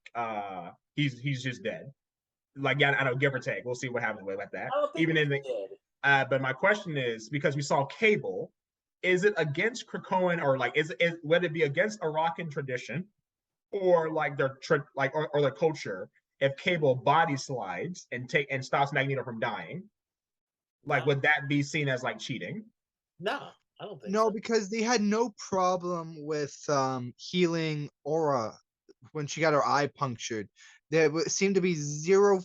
he's just dead. Like, yeah, I don't give or take. We'll see what happens with that. I don't think Even in the, dead. but my question is, because we saw Cable, is it against Krakoan, or like, would it be against Arakan tradition, or like their or their culture, if Cable body slides and stops Magneto from dying? Like, would that be seen as like cheating? No, I don't think no, so. Because they had no problem with healing Aura when she got her eye punctured. There seemed to be zero.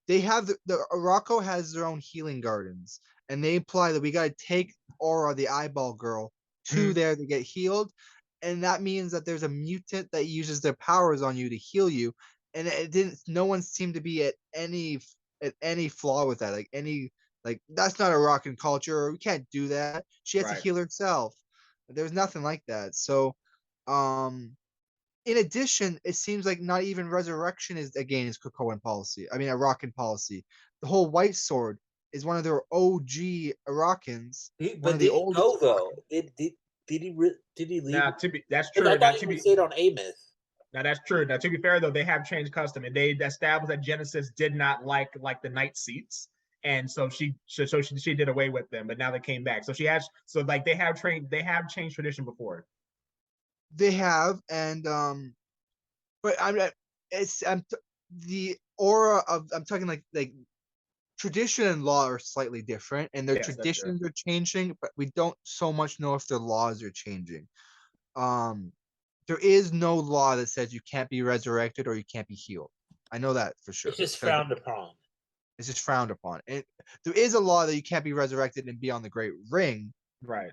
They have the Rocco has their own healing gardens, and they imply that we got to take Aura, the eyeball girl, to there to get healed, and that means that there's a mutant that uses their powers on you to heal you, and it didn't. No one seemed to be at any flaw with that, like that's not a rockin' culture. We can't do that. She has to heal herself. There's nothing like that. So, in addition, it seems like not even resurrection is against Krakoan policy. I mean, Arakan policy. The whole White Sword is one of their OG Arakans. But did he go though? Did he leave? Now, that's true. I thought he stayed on Ameth. Now that's true. Now, to be fair though, they have changed custom, and they established that Genesis did not like the night seats, and so she did away with them. But now they came back. So they have changed tradition before. They have, and but the aura of I'm talking like tradition and law are slightly different, and their traditions are changing, but we don't so much know if their laws are changing. There is no law that says you can't be resurrected or you can't be healed. I know that for sure. It's just frowned upon. It's just frowned upon. And there is a law that you can't be resurrected and be on the Great Ring. Right.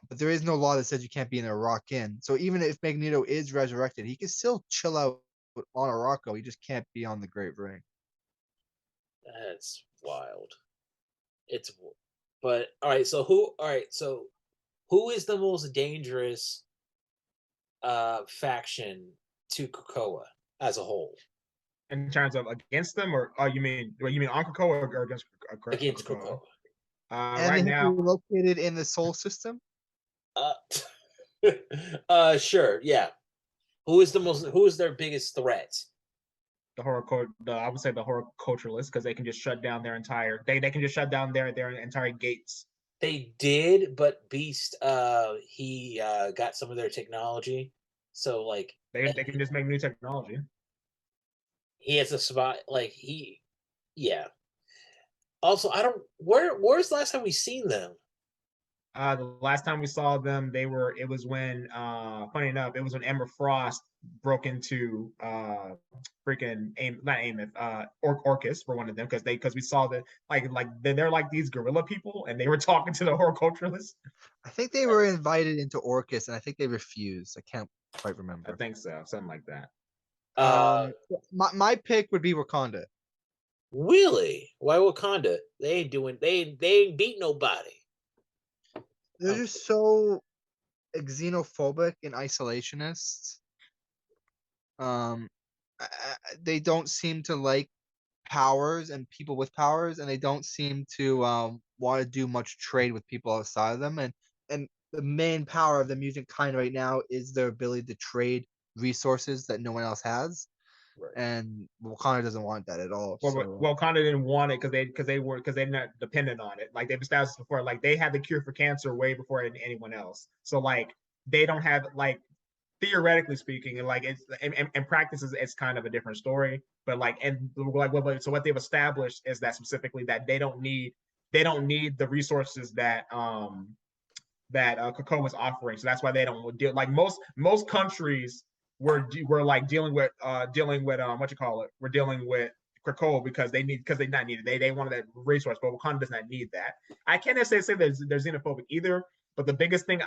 But there is no law that says you can't be in a Arakan. So even if Magneto is resurrected, he can still chill out on Arakko. He just can't be on the Great Ring. That's wild. But all right. So who is the most dangerous faction to Krakoa as a whole? In terms of against them, or you mean on Krakoa or against Krakoa? And right now, located in the Sol system. Sure, yeah. Who is their biggest threat? I would say the horticulturalists, because they can just shut down their entire. They can just shut down their entire gates. They did, but Beast, he got some of their technology, so like they can just make new technology. He has a spot yeah. Also, where's the last time we seen them? The last time we saw them, it was when, funny enough, it was when Emma Frost broke into freaking not Ameth, Orcus for one of them, because we saw that they're like these gorilla people, and they were talking to the horticulturalists. I think they were invited into Orcus, and I think they refused. I can't quite remember. I think so, something like that. My pick would be Wakanda. Really? Why Wakanda? They ain't beat nobody. They're just so xenophobic and isolationist. They don't seem to like powers and people with powers, and they don't seem to want to do much trade with people outside of them. And the main power of the mutant kind right now is their ability to trade resources that no one else has. Right. And Wakanda doesn't want that at all. Well, Wakanda didn't want it because they're not dependent on it. Like they've established before, like they had the cure for cancer way before anyone else. So like they don't have, like, theoretically speaking, and like it's in practice it's kind of a different story. But like, and like so what they've established is that specifically that they don't need the resources that Krakoa is offering. So that's why they don't deal, like most countries. We're like dealing with what you call it. We're dealing with Krakoa because they not need it. They wanted that resource, but Wakanda does not need that. I can't necessarily say they're xenophobic either. But the biggest thing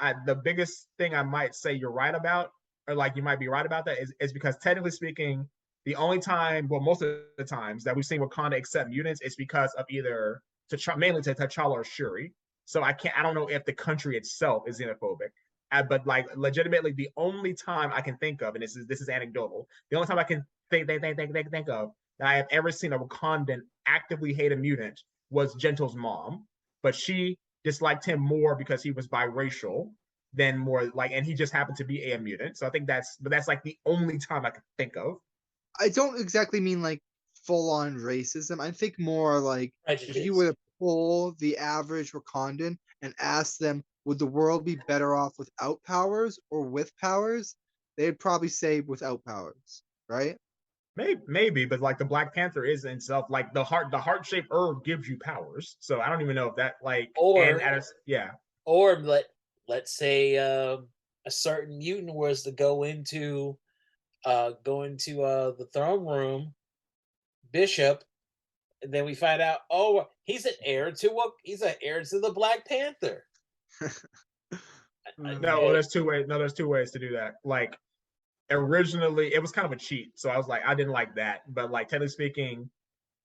I might say you're right about, or like you might be right about that, is because technically speaking, the only time, well, most of the times that we've seen Wakanda accept mutants is because of either mainly to T'Challa or Shuri. So I don't know if the country itself is xenophobic. But like legitimately, the only time I can think of, and this is anecdotal, the only time I can think of that I have ever seen a Wakandan actively hate a mutant was Gentle's mom, but she disliked him more because he was biracial. than more like, and he just happened to be a mutant. So I think that's like the only time I could think of. I don't exactly mean like full on racism. I think more like prejudice. If you were to poll the average Wakandan and ask them, would the world be better off without powers or with powers? They'd probably say without powers, right? Maybe, but like the Black Panther is in itself like the heart-shaped herb gives you powers. So I don't even know if that like or let's say a certain mutant was to go into the throne room, Bishop, and then we find out, oh, he's an heir to the Black Panther. No, there's two ways. No, there's two ways to do that. Like originally, it was kind of a cheat, so I was like, I didn't like that. But like technically speaking,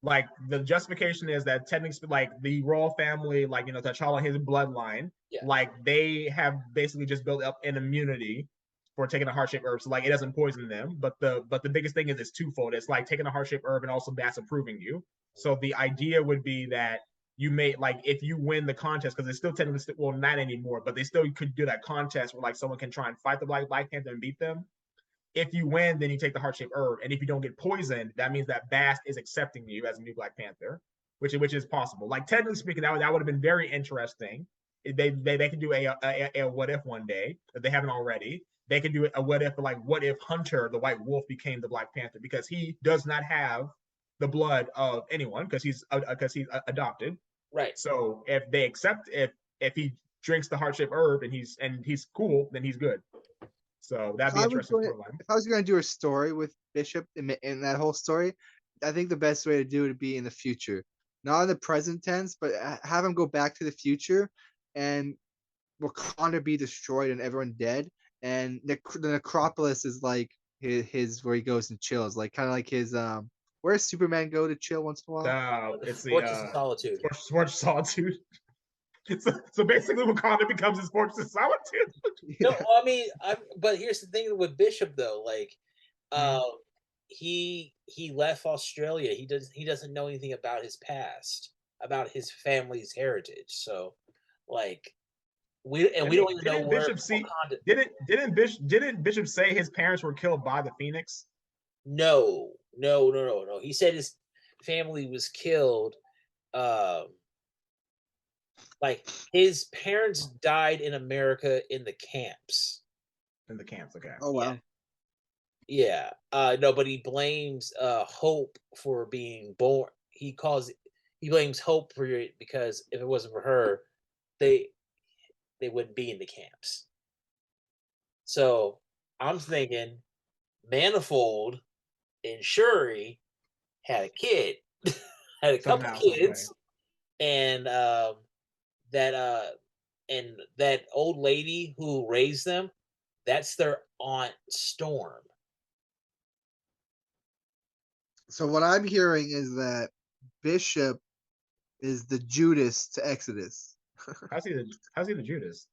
like the justification is that technically, like the royal family, like T'Challa, his bloodline, like they have basically just built up an immunity for taking a heart-shaped herb, so like it doesn't poison them. But the biggest thing is it's twofold. It's like taking a heart-shaped herb and also that's approving you. So the idea would be that you may like if you win the contest, because it's still technically not anymore, but they still could do that contest where like someone can try and fight the Black Panther and beat them. If you win, then you take the heart-shaped herb, and if you don't get poisoned, that means that Bast is accepting you as a new Black Panther, which is possible. Like technically speaking, that would have been very interesting. They could do a what if one day if they haven't already. They could do a what if Hunter the White Wolf became the Black Panther, because he does not have the blood of anyone because he's adopted. Right. So if they accept if he drinks the heart-shaped herb and he's cool, then he's good. So that'd be interesting. If I was going to do a story with Bishop in that whole story, I think the best way to do it would be in the future, not in the present tense, but have him go back to the future and Wakanda be destroyed and everyone dead, and the necropolis is like his where he goes and chills, like kind of like his where does Superman go to chill once in a while? It's Fortress of Solitude. Fortress of Solitude. So basically, Wakanda becomes his Fortress of Solitude. No, I mean, but here's the thing with Bishop though, like, he left Australia. He doesn't know anything about his past, about his family's heritage. So, like, we don't even know where Wakanda. Didn't Bishop say his parents were killed by the Phoenix? No. He said his family was killed. Like his parents died in America in the camps. Okay. Oh wow. Yeah. No, but he blames Hope for being born. He blames Hope for it because if it wasn't for her, they wouldn't be in the camps. So I'm thinking Manifold and Shuri had a kid, had a couple kids, and that old lady who raised them, that's their Aunt Storm. So what I'm hearing is that Bishop is the Judas to Exodus. How's he the Judas?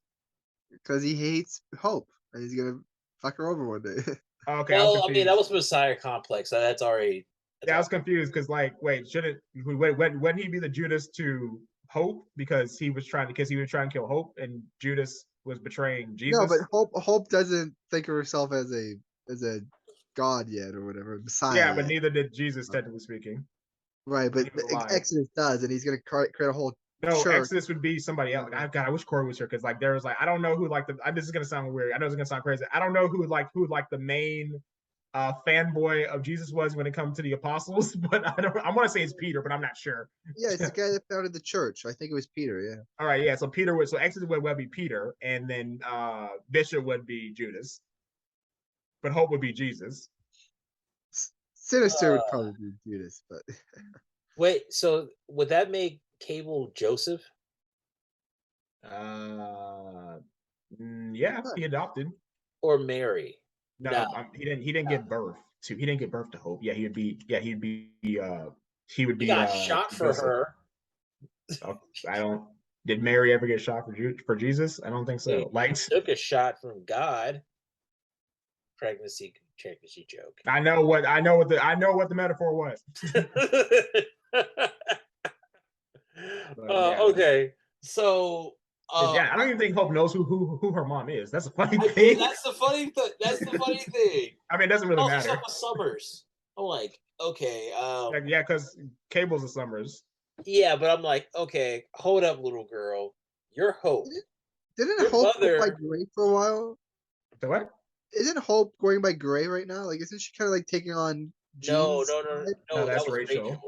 Because he hates Hope and he's gonna fuck her over one day. Okay. Well, I mean, that was Messiah complex. That's already. I was confused because, like, wait, wouldn't he be the Judas to Hope because he was trying to kill Hope, and Judas was betraying Jesus? No, but Hope doesn't think of herself as a god yet or whatever, Messiah. Yeah, but neither did Jesus, technically speaking. Right, but Exodus does, and he's gonna create a whole. No, church. Exodus would be somebody else. God, I wish Corey was here because like there was like I don't know who like this is gonna sound weird. I know it's gonna sound crazy. I don't know who the main fanboy of Jesus was when it comes to the apostles, but I want to say it's Peter, but I'm not sure. Yeah, it's the guy that founded the church. I think it was Peter. Yeah. All right, yeah. So Exodus would be Peter, and then Bishop would be Judas, but Hope would be Jesus. Sinister would probably be Judas, but wait. So would that make Cable Joseph? Yeah, he adopted. Or Mary. No. He didn't give birth to. He didn't give birth to Hope. Yeah, he would be. He would be. He got shot for her. Did Mary ever get shot for Jesus? I don't think so. He took a shot from God. Pregnancy joke. I know what the metaphor was. Okay, so I don't even think Hope knows who her mom is. That's a funny thing. That's the funny thing. That's the funny thing. I mean, it doesn't really matter. Also, Summers. I'm like, okay. Yeah, because Cable's a Summers. Yeah, but I'm like, okay, hold up, little girl. You're Hope. Didn't Hope go by Gray for a while? The what? Isn't Hope going by Gray right now? Like, isn't she kind of like taking on Jean's? No, that's Rachel.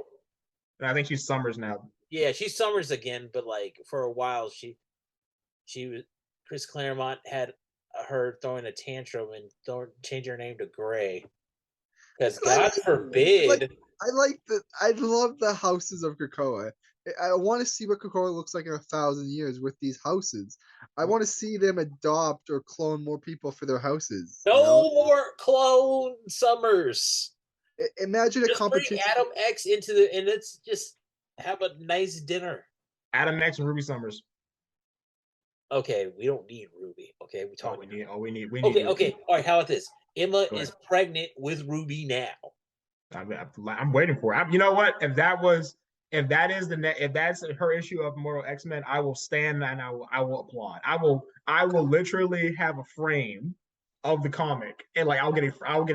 And I think she's Summers now. Yeah, she's Summers again, but like for a while she was Chris Claremont had her throwing a tantrum and change her name to Gray. Because God forbid. I love the houses of Krakoa. I want to see what Krakoa looks like in 1,000 years with these houses. I want to see them adopt or clone more people for their houses. No more clone Summers. Imagine a competition. Bring Adam X into and let's just have a nice dinner. Adam X and Ruby Summers. Okay, we don't need Ruby. Okay, we talk. We need. Okay. All right. How about this? Emma is pregnant with Ruby now. I'm waiting for it. You know what? If that's her issue of Mortal X-Men, I will stand and I will applaud. I will literally have a frame of the comic and like I'll get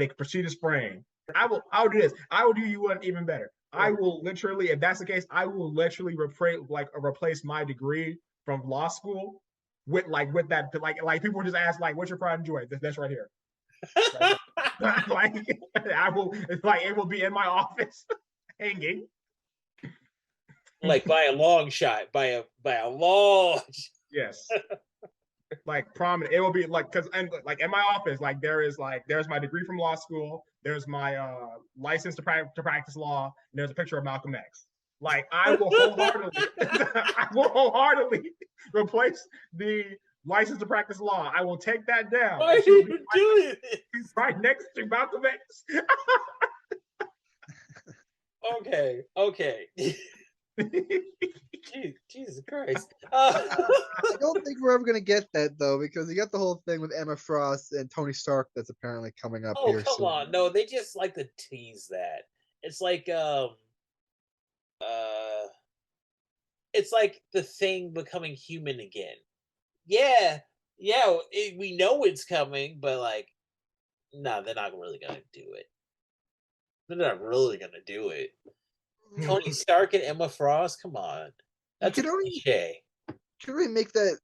a prestigious frame. I'll do this. I will do you one even better. I will literally, if that's the case, I will literally replace my degree from law school with that people just ask like, what's your pride and joy? That's right here. It will be in my office hanging. Like by a long shot, by a long. Yes. Like prominent. It will be like because in my office, there's my degree from law school, there's my license to practice law, and there's a picture of Malcolm X. Like I will wholeheartedly replace the license to practice law. I will take that down. Why are you doing it? He's right next to Malcolm X. Okay. Jesus Christ. I don't think we're ever going to get that, though, because you got the whole thing with Emma Frost and Tony Stark that's apparently coming up here soon. Oh, come on. No, they just like to tease that. It's like, it's like the Thing becoming human again. Yeah, we know it's coming, but like, no, they're not really going to do it. They're not really going to do it. Tony Stark and Emma Frost, come on. That's a cliche. You can really make that.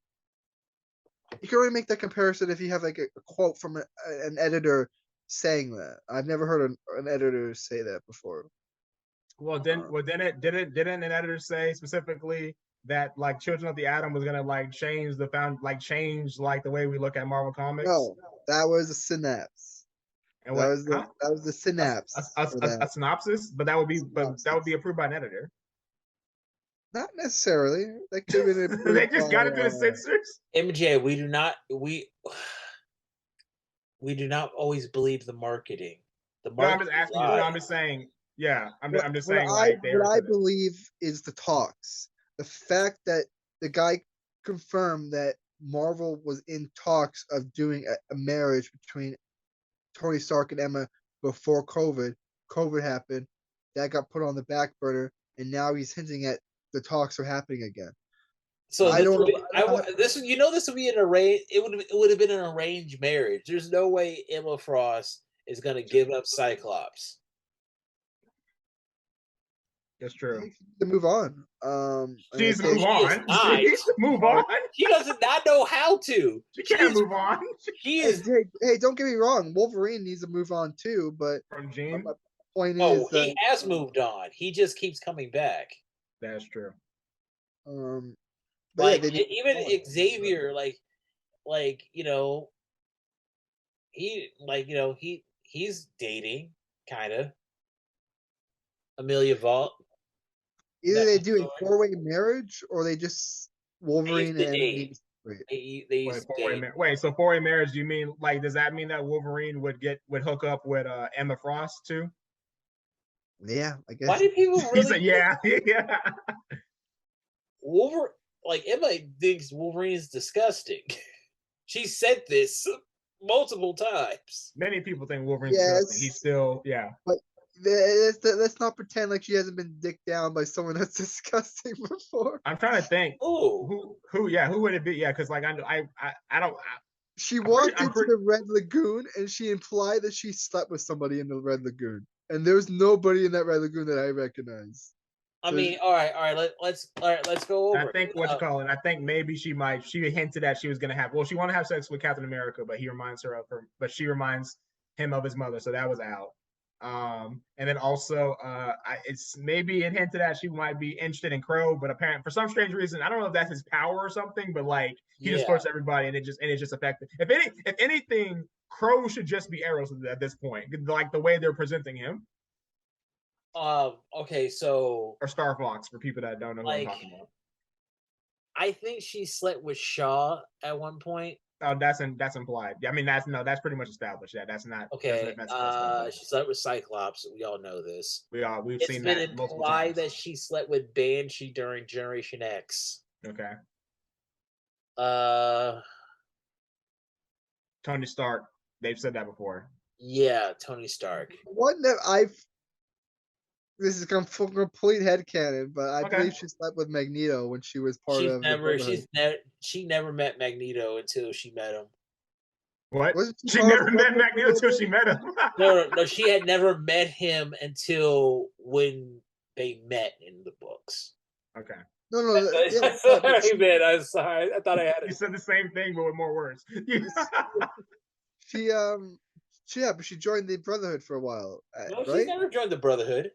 You can really make that comparison if you have like a quote from an editor saying that. I've never heard an editor say that before. Well, didn't an editor say specifically that like Children of the Atom was gonna change the way we look at Marvel Comics? No, that was a synapse. And that was the synapse. A synopsis, but that would be approved by an editor. Not necessarily. That could have been they just got it through the censors. MJ, we do not always believe the marketing. I'm just asking. I'm just saying. Yeah, I'm just saying. What I believe is the talks. The fact that the guy confirmed that Marvel was in talks of doing a marriage between Tony Stark and Emma before COVID. COVID happened. That got put on the back burner, and now he's hinting at the talks are happening again. So this would be an arranged. It would have been an arranged marriage. There's no way Emma Frost is going to give up Cyclops. That's true. To move on. She's move on. Move on. She does not know how to. She can't move on. She is. Hey, don't get me wrong. Wolverine needs to move on too, but from Jean. My point is, he has moved on. He just keeps coming back. That's true. Like even Xavier, he's dating kind of Amelia Vaught. Either they do a 4-way marriage or they just Wolverine and Wait, so 4-way marriage? Do you mean does that mean that Wolverine would hook up with Emma Frost too? Yeah, I guess. Why do people really? Said, yeah. Emma thinks Wolverine is disgusting. She said this multiple times. Many people think Wolverine's disgusting. He's still, But let's not pretend like she hasn't been dicked down by someone that's disgusting before. I'm trying to think. Oh, who would it be? Yeah, because like I don't. She walked into the Red Lagoon and she implied that she slept with somebody in the Red Lagoon, and there was nobody in that Red Lagoon that I recognized. I mean, all right. Let's go over. I think what you call it. I think maybe she hinted that she was gonna have. Well, she wanted to have sex with Captain America, but he reminds her of her. But she reminds him of his mother, so that was out. And then also, it's maybe it hinted that she might be interested in Crow, but apparently for some strange reason, I don't know if that's his power or something, but like he just flirts everybody, and it just affected. If anything, Crow should just be Arrows at this point, like the way they're presenting him. Okay, so or Star Fox for people that don't know what I'm talking about. I think she slept with Shaw at one point. Oh, that's implied. Yeah, I mean that's pretty much established. Yeah, that's not okay. She slept with Cyclops. We all know this. We've it's seen been that implied that she slept with Banshee during Generation X. Okay. Tony Stark. They've said that before. Yeah, Tony Stark. One that this is complete headcanon, but I believe she slept with Magneto when she was part of. She never met Magneto until she met him. What? She never met Magneto until she met him. No, she had never met him until when they met in the books. Okay. No. Sorry, man. I'm sorry. I thought I had it. You said the same thing, but with more words. She joined the Brotherhood for a while. No, right? She never joined the Brotherhood.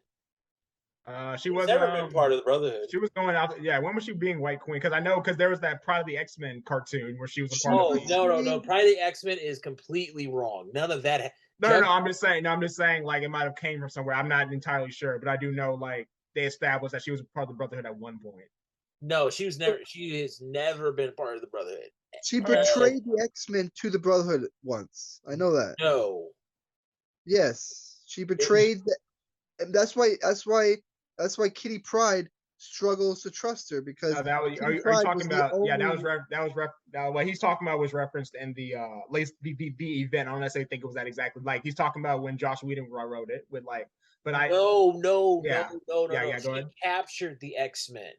She was never been part of the Brotherhood. She was going out. Yeah, when was she being White Queen? Because there was that Pride of the X-Men cartoon where she was a part of. No. Pride of the X-Men is completely wrong. None of that. No. I'm just saying. Like it might have came from somewhere. I'm not entirely sure, but I do know like they established that she was part of the Brotherhood at one point. No, she has never been part of the Brotherhood. She betrayed the X-Men to the Brotherhood once. I know that. No. Yes, she betrayed and that's why Kitty Pryde struggles to trust her because are you talking about? Yeah, what he's talking about was referenced in the event. I don't necessarily think it was that exactly. Like he's talking about when Joss Whedon wrote it with like. But no. Go She ahead. captured the X-Men.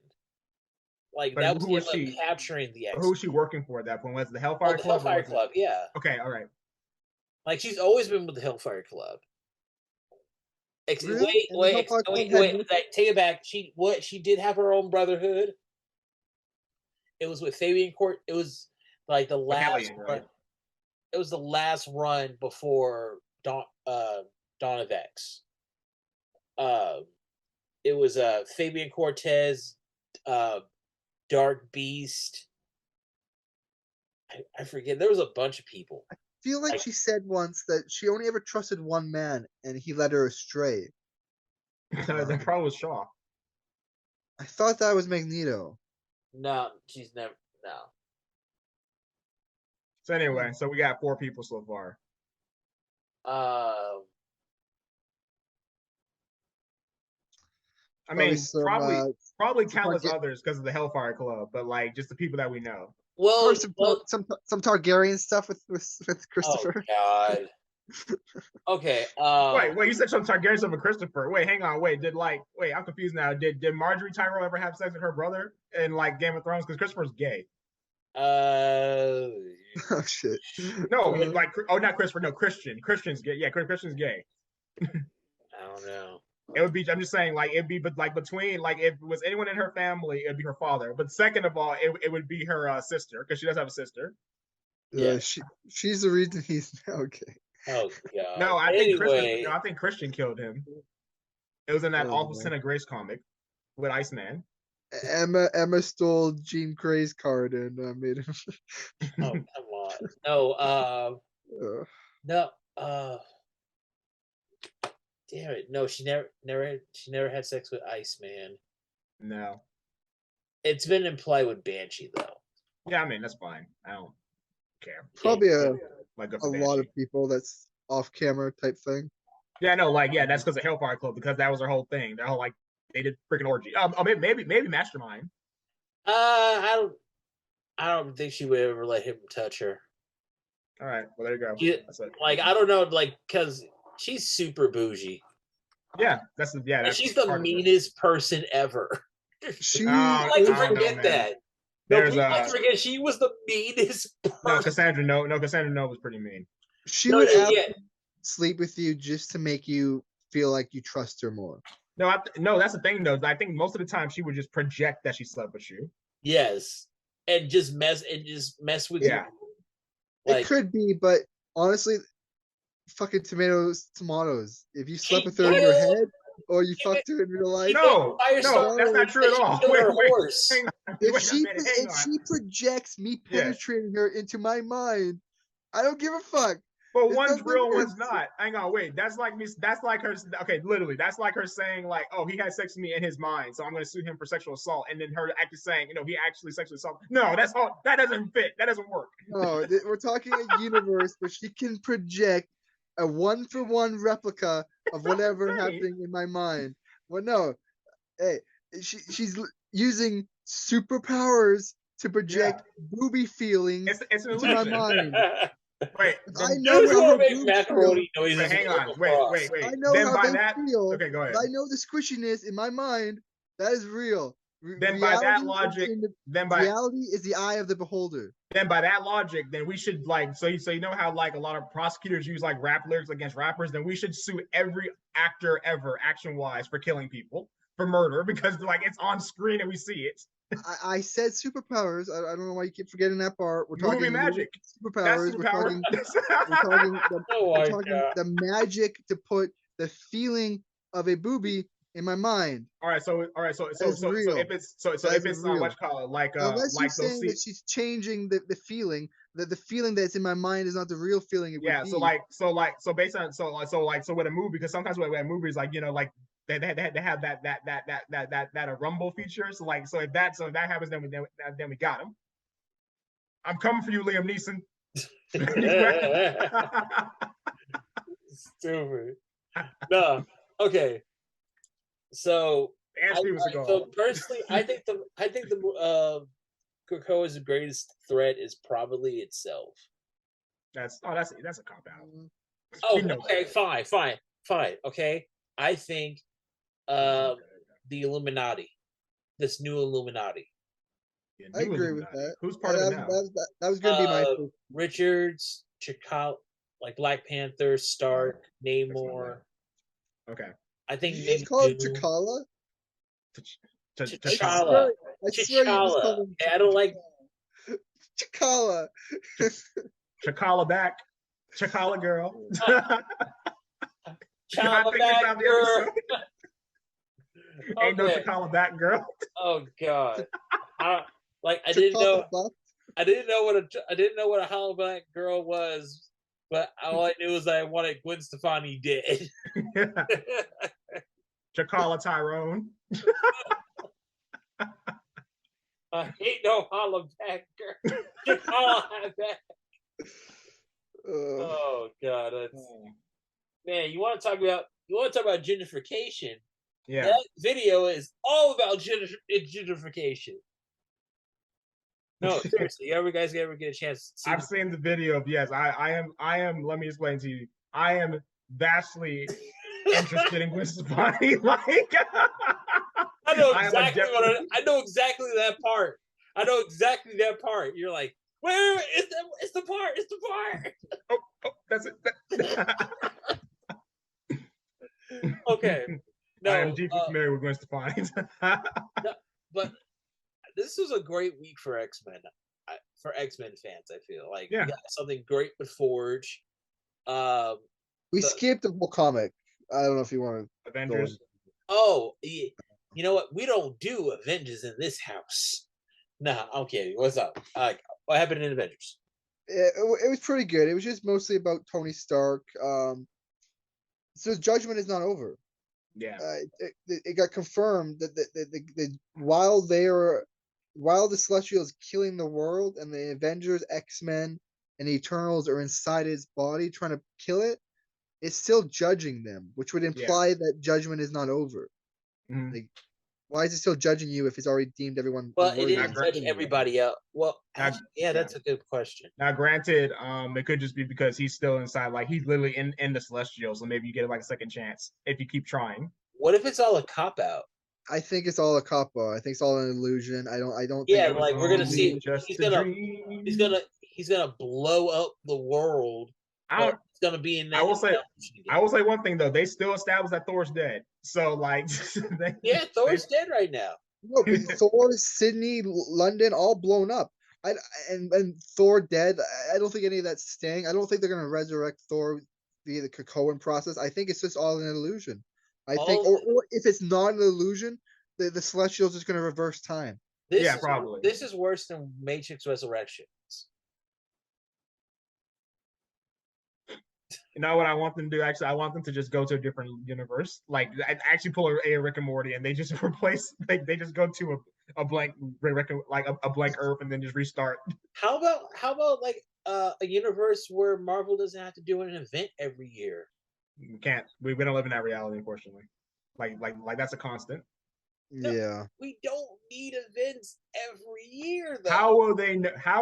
Like but that was who was she capturing the X-Men. Who was she working for at that point? Was it the Hellfire Club? Hellfire Club, yeah. Okay, all right. Like she's always been with the Hellfire Club. Really? Wait. Take it back. She did have her own Brotherhood. It was with Fabian Court. It was like the last run. Right? It was the last run before Dawn of X. It was Fabian Cortez, Dark Beast. I forget. There was a bunch of people. I feel like she said once that she only ever trusted one man, and he led her astray. That probably was Shaw. I thought that was Magneto. No, she's never. No. So anyway, so we got 4 people so far. I mean, probably countless others because of the Hellfire Club, but like just the people that we know. Well, some Targaryen stuff with Christopher. Oh God. Okay. Wait. You said some Targaryen stuff with Christopher. Wait, hang on. Wait, I'm confused now. Did Marjorie Tyrell ever have sex with her brother in like Game of Thrones? Because Christopher's gay. Oh shit. No, not Christopher. No, Christian. Christian's gay. Yeah, Christian's gay. I don't know. It would be. I'm just saying, like it'd be, but like between, like if it was anyone in her family, it'd be her father. But second of all, it would be her sister because she does have a sister. Yeah, she's the reason he's now gay. Oh God. No, I think Christian killed him. It was in that awful Sin of Grace comic with Iceman. Emma stole Jean Grey's card and made him. Oh come on! No, damn it! No, she never had sex with Iceman. No, it's been implied with Banshee though. Yeah, I mean that's fine. I don't care. Probably a lot of people that's off camera type thing. Yeah, no, that's because of Hellfire Club because that was their whole thing. Their whole like they did freaking orgy. Maybe Mastermind. I don't think she would ever let him touch her. All right, well there you go. I don't know, like because she's super bougie. Yeah, that's she's the meanest person ever. She I like to forget that. There's no, I forget she was the meanest person. No, Cassandra was pretty mean. She would sleep with you just to make you feel like you trust her more. No, that's the thing though. I think most of the time she would just project that she slept with you. Yes, and just mess with you. Like, it could be, but honestly, fucking tomatoes. If you slept with her in your head, or you fucked her in real life, no, that's not true at all. If she projects me penetrating her into my mind, I don't give a fuck. But one's real, one's not. Hang on, wait. That's like me. That's like her. Okay, literally, that's like her saying, like, "Oh, he had sex with me in his mind, so I'm going to sue him for sexual assault." And then her actually saying, he actually sexually assaulted. No, that's all. That doesn't fit. That doesn't work. No, we're talking a universe where she can project a 1-for-1 replica of whatever happening in my mind. Well, no, hey, she's using superpowers to project booby feelings into my mind. Wait, I know how her boobs macaroni feel. noises. Hang on, wait. I know then how by they that, feel. okay, go ahead. I know the squishiness in my mind. That is real. Then by that logic, reality is the eye of the beholder. Then by that logic, then we should so you know how like a lot of prosecutors use like rap lyrics against rappers. Then we should sue every actor ever, action-wise, for killing people, for murder, because like it's on screen and we see it. I said superpowers. I don't know why you keep forgetting that part. We're talking movie magic. Superpowers. We're talking the magic to put the feeling of a booby in my mind. So if it's what you call it, like unless like you're saying that she's changing the feeling, that the feeling that's in my mind is not the real feeling it would be. So based on with a movie, because sometimes with a movie is like like they have that a rumble feature. So if that happens, then we got him. I'm coming for you, Liam Neeson. Stupid. No. Okay. So personally, I think the Krakoa's greatest threat is probably itself. That's a cop out. Oh, okay, fine. Okay, I think the Illuminati, this new Illuminati. Yeah, I agree with that. Who's part of it now? That was going to be my Richards, T'Challa, like Black Panther, Stark, Namor. Okay. I think did you just call it T'Challa? T'Challa. T'Challa. I don't like T'Challa. T'Challa back. T'Challa girl. T'Challa back girl. Ain't no T'Challa back girl. Oh God. I didn't know what a Hollow Black girl was, but all I knew was I wanted Gwen Stefani dead. T'Challa Tyrone. I ain't no Hollow Black girl. T'Challa back. Oh God, man! You want to talk about gentrification? Yeah, that video is all about gentrification. No, seriously, you guys ever get a chance to see I've seen the video of I am let me explain to you. I am vastly interested in Gwen Stefani. I know exactly that part. You're like, wait, it's the part. Oh, that's it. Okay. No, I am deeply familiar with Gwen Stefani. No, but this was a great week for X-Men. For X-Men fans, I feel like we got something great with Forge. We skipped the whole comic. I don't know if you want to Avengers. Oh, you know what? We don't do Avengers in this house. Nah, I'm kidding. What's up? What happened in Avengers? It was pretty good. It was just mostly about Tony Stark. So Judgment is not over. Yeah. It got confirmed that while the Celestial is killing the world and the Avengers, X-Men, and the Eternals are inside his body trying to kill it, it's still judging them, which would imply that Judgment is not over. Mm-hmm. Why is it still judging you if it's already deemed everyone? Well, it didn't judge everybody else. Well, actually, that's a good question. Now, granted, it could just be because he's still inside, like he's literally in the Celestial, so maybe you get like a second chance if you keep trying. What if it's all a cop out? I think it's all a cop out. I think it's all an illusion. I don't. Yeah, think like we're gonna see. He's gonna blow up the world. It's gonna be in that. I will say one thing though. They still established that Thor's dead. So like, Thor's dead right now. No, Thor, Sydney, London, all blown up. And Thor dead. I don't think any of that's staying. I don't think they're gonna resurrect Thor via the Krakoan process. I think it's just all an illusion. I think, or if it's not an illusion, the Celestials is gonna reverse time. Probably. This is worse than Matrix Resurrections. You know what I want them to do? Actually, I want them to just go to a different universe. Like, actually pull a Rick and Morty, and they just replace. They just go to a blank, like a blank Earth, and then just restart. How about like a universe where Marvel doesn't have to do an event every year? We can't. We don't live in that reality, unfortunately. Like that's a constant. Yeah. We don't need events every year, though. How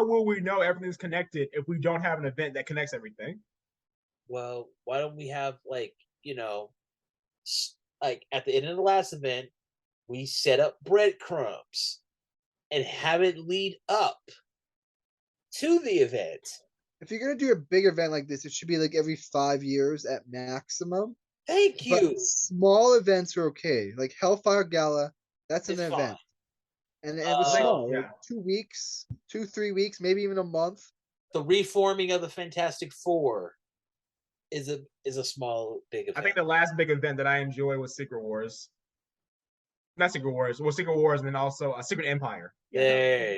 will we know everything's connected if we don't have an event that connects everything? Well, why don't we have like at the end of the last event, we set up breadcrumbs and have it lead up to the event. If you're gonna do a big event like this, it should be like every 5 years at maximum. Thank you. But small events are okay. Like Hellfire Gala, that's an event. And it was small, like 2 weeks, 2-3 weeks, maybe even a month. The reforming of the Fantastic Four is a small big event. I think the last big event that I enjoyed was Secret Wars. Not Secret Wars. Well, Secret Wars, and then also a Secret Empire. Yeah.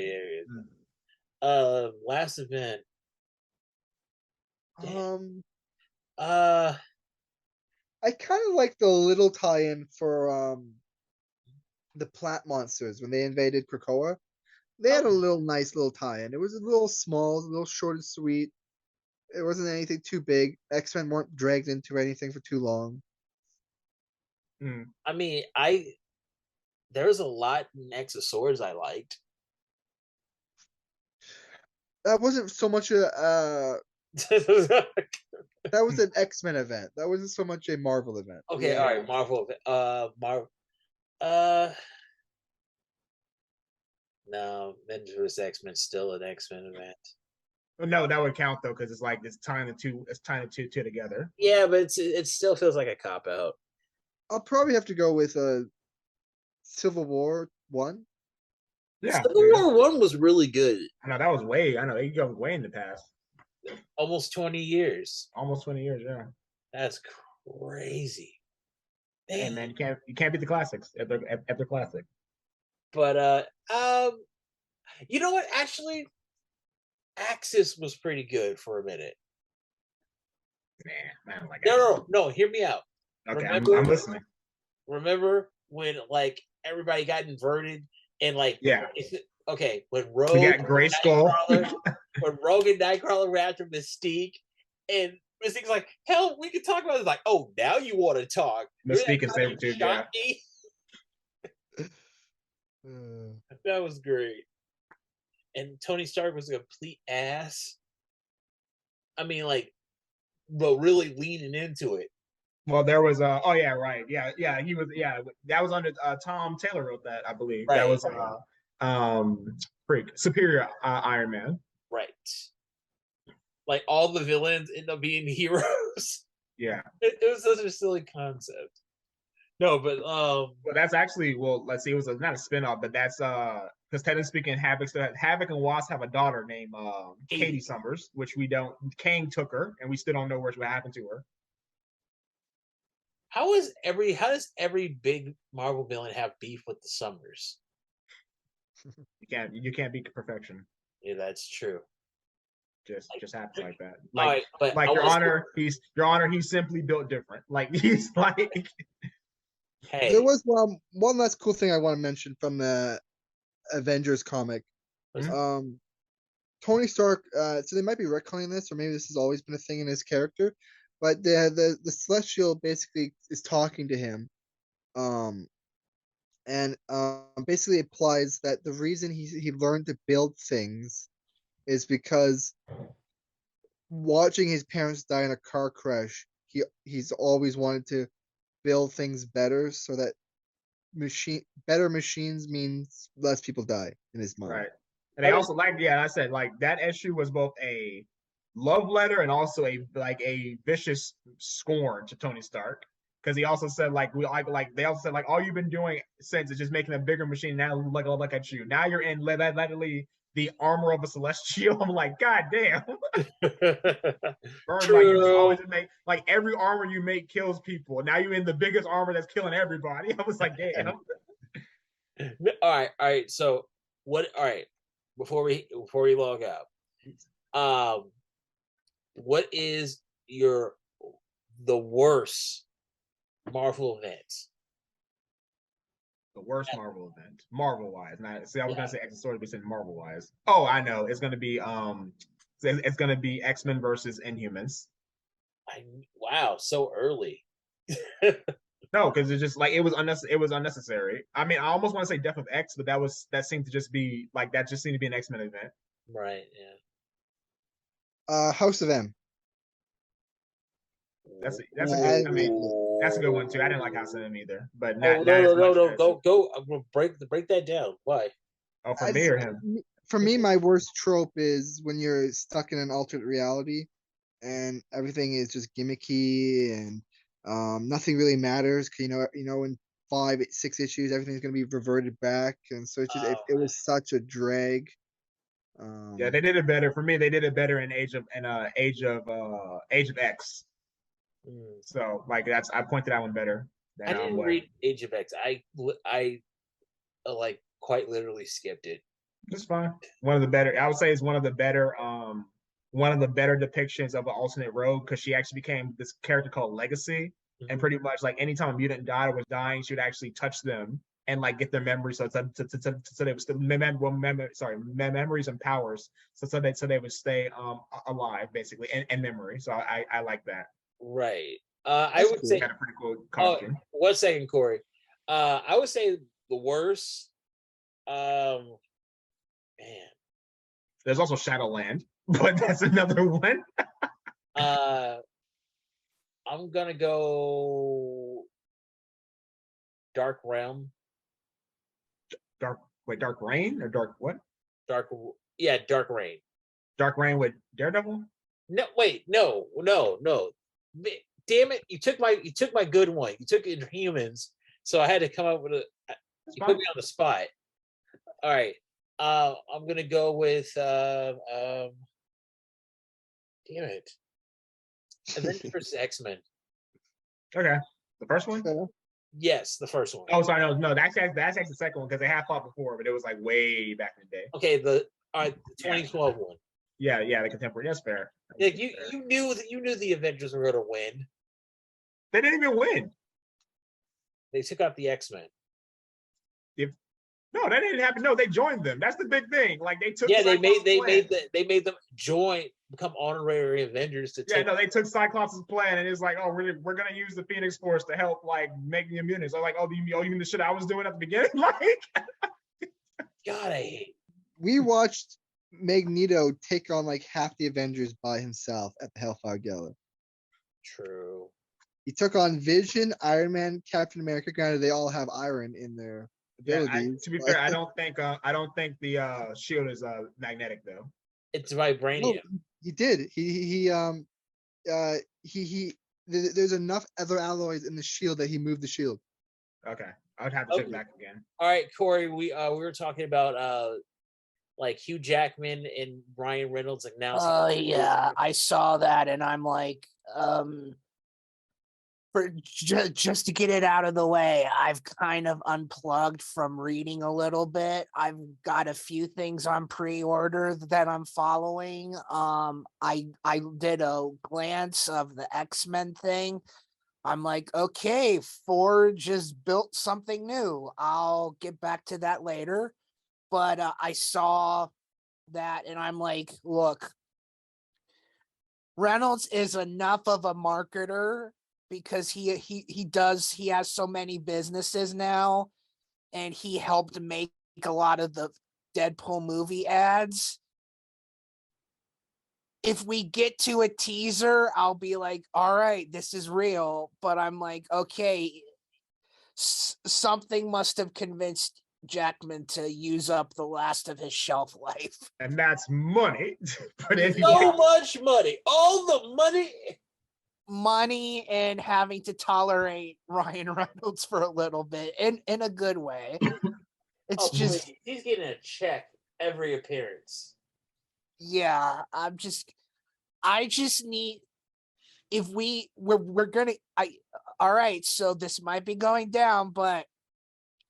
Last event. I kind of like the little tie-in for the Plant Monsters when they invaded Krakoa. They had a nice little tie-in. It was a little small, a little short and sweet. It wasn't anything too big. X-Men weren't dragged into anything for too long. I mean, there's a lot in X of Swords I liked. That wasn't so much that was an X-Men event. That wasn't so much a Marvel event. Okay, all right, Marvel event. No, Avengers vs. X-Men still an X-Men event. No, that would count though, because it's tying the two together. Yeah, but it still feels like a cop out. I'll probably have to go with Civil War 1. Yeah, Civil War 1 was really good. I know that was way in the past. Almost 20 years. Almost 20 years, yeah. That's crazy. Hey, man, you can't beat the classics if they're classic. But you know what? Actually, Axis was pretty good for a minute. Man, like no. Hear me out. Okay, remember, I'm listening. Remember when like everybody got inverted and like okay, when Rogue we got Gray Skull, when Rogue and Nightcrawler were after Mystique, and Mystique's like, hell, we can talk about it. It's like, oh, now you want to talk? Mystique and Sabretooth, yeah. That was great. And Tony Stark was a complete ass. I mean, like, but really leaning into it. Well, there was he was that was under Tom Taylor wrote that, I believe. Right. That was Superior Iron Man. Right. Like all the villains end up being heroes. Yeah. It was such a silly concept. No, but that's actually, let's see, it was not a spinoff, but that's because technically speaking, Havoc and Wasp have a daughter named Katie Summers, which we don't. Kang took her, and we still don't know what happened to her. How does every big Marvel villain have beef with the Summers? You can't beat perfection. Yeah, that's true. Just happens like that. Like, right, like Your Honor, he's simply built different. Like he's like. Hey. There was one last cool thing I want to mention from the Avengers comic. Mm-hmm. Tony Stark. So they might be retconning this, or maybe this has always been a thing in his character. But the Celestial basically is talking to him, and and basically implies that the reason he learned to build things is because watching his parents die in a car crash, he's always wanted to build things better so that better machines means less people die in his mind. Right. And they also I said that issue was both a love letter and also a vicious scorn to Tony Stark. Because he also said they also said all you've been doing since is just making a bigger machine. Now look at you. Now you're in literally the armor of a celestial. I'm like, God damn. True. You just always make every armor you make kills people. Now you're in the biggest armor that's killing everybody. I was like, damn. All right. So what? All right. Before we log out, what is the worst Marvel event? The worst Marvel event, Marvel wise. Now, see, I was gonna say X-Sword, but said Marvel wise. Oh, I know. It's gonna be X-Men versus Inhumans. Wow, so early. No, because it's just it was unnecessary. I mean, I almost want to say Death of X, but that seemed to just be that just seemed to be an X-Men event. Right. Yeah. House of M. That's a good one too. I didn't like House of M either, but no. Go. I'm gonna break that down. Why? Oh, for me or him? For me, my worst trope is when you're stuck in an alternate reality, and everything is just gimmicky and nothing really matters. Cause in 5-6 issues, everything's gonna be reverted back, and so it was such a drag. Yeah, they did it better. For me, they did it better in Age of X. So I pointed that one better. I didn't read Age of X. I quite literally skipped it. It's fine. One of the better. I would say it's one of the better depictions of an alternate road, because she actually became this character called Legacy, and pretty much anytime a mutant died or was dying, she would actually touch them and get their memories, so they would still memories and powers, so they would stay alive basically in memory. So I like that. Right. I would say had a pretty cool costume. 1 second, Corey. I would say the worst. Man. There's also Shadowland, but that's another one. I'm gonna go Dark Realm. Dark Reign or Dark what? Dark Reign. Dark Reign with Daredevil? No, wait, no. Damn it! You took my good one. You took Inhumans, so I had to come up with you put me on the spot. All right. I'm gonna go with damn it. Avengers vs. X-Men. Okay. The first one? Yes, the first one. Oh, sorry, no, that's actually the second one, because they had fought before, but it was way back in the day. Okay, the 2012 one. Yeah, the contemporary. That's fair. You knew the Avengers were gonna win. They didn't even win. They took out the X-Men. No, that didn't happen. No, they joined them. That's the big thing. They took. Yeah, they made them become honorary Avengers to. Yeah, no, they took Cyclops' plan, and it's we're gonna use the Phoenix Force to help make the immunities. I'm you mean the shit I was doing at the beginning? God, I hate. We watched Magneto take on half the Avengers by himself at the Hellfire Gala. True. He took on Vision, Iron Man, Captain America. Granted, they all have iron in their abilities. Yeah, to be fair, I don't think the shield is magnetic though. It's vibranium. No, he did. There's enough other alloys in the shield that he moved the shield. Okay, I would have to check back again. All right, Corey, we were talking about Hugh Jackman and Ryan Reynolds announcing. Oh yeah, I saw that, and I'm like, just to get it out of the way, I've kind of unplugged from reading a little bit. I've got a few things on pre-order that I'm following. I did a glance of the X-Men thing. I'm like, okay, Ford just built something new. I'll get back to that later. But I saw that, and I'm like, look, Reynolds is enough of a marketer, because he has so many businesses now and he helped make a lot of the Deadpool movie ads. If we get to a teaser, I'll be like, all right, this is real. But I'm like, okay, something must have convinced Jackman to use up the last of his shelf life. And that's money. So much money. All the money. Money and having to tolerate Ryan Reynolds for a little bit in a good way. It's just he's getting a check every appearance. Yeah, I just need, if we're gonna, all right, so this might be going down, but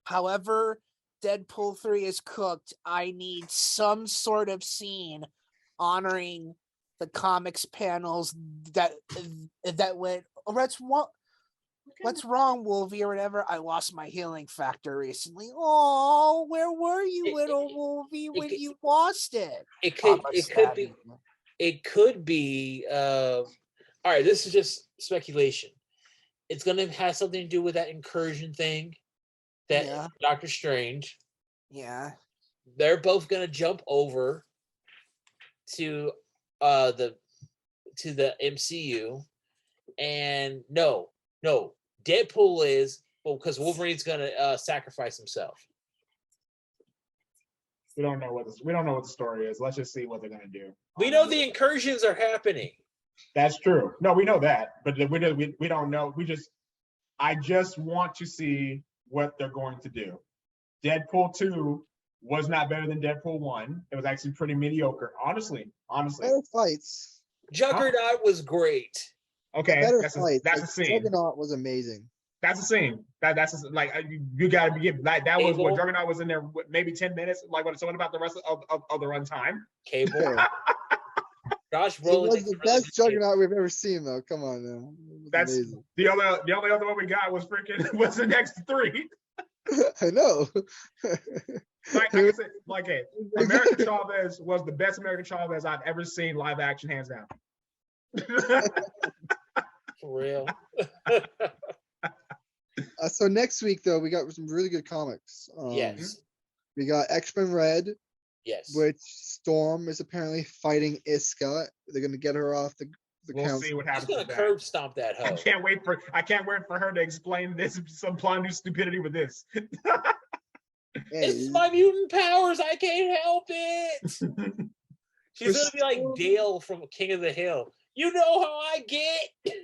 however Deadpool 3 is cooked, I need some sort of scene honoring the comics panels that went, what's wrong, Wolvie, or whatever. I lost my healing factor recently. Oh, where were you, little Wolvie, when you lost it? It could be all right, this is just speculation. It's gonna have something to do with that incursion thing, that Doctor Strange. Yeah. They're both gonna jump over to the MCU, and no, Deadpool is, well, because Wolverine's gonna sacrifice himself. We don't know what the story is. Let's just see what they're gonna do. We know the incursions are happening. That's true. No, we know that, but we don't know. I just want to see what they're going to do. Deadpool 2 was not better than Deadpool 1. It was actually pretty mediocre, honestly. Better fights. Juggernaut was great. Okay, better that's fights. a scene. Juggernaut was amazing. That's a scene. That's like you got to be given. Like, that was what Juggernaut was in there, maybe 10 minutes. Like, what? So what about the rest of the runtime? Cable. Josh Brolin was the best Juggernaut we've ever seen, though. Come on now. That's amazing. The only other one we got was the next 3. I know. American Chavez was the best American Chavez I've ever seen live action, hands down. For real. So next week, though, we got some really good comics. Yes. We got X-Men Red. Yes. Which Storm is apparently fighting Iska. They're going to get her off the we'll council. See what happens. She's going to curb stomp that hoe. I can't wait for her to explain this, some new stupidity with this. It's my mutant powers. I can't help it. She's going to be like Dale from King of the Hill. You know how I get.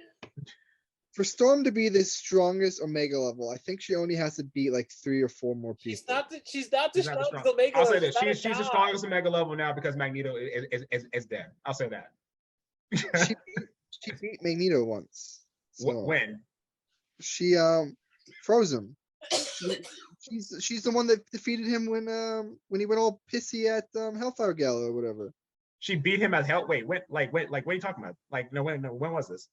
For Storm to be the strongest Omega level, I think she only has to beat like 3 or 4 more people. She's not the strongest Omega level. I'll say this. She's the strongest Omega level now because Magneto is dead. I'll say that. she beat Magneto once. So. When? She froze him. She's the one that defeated him when he went all pissy at Hellfire Gala or whatever. She beat him at Hell. Wait, what are you talking about? When was this?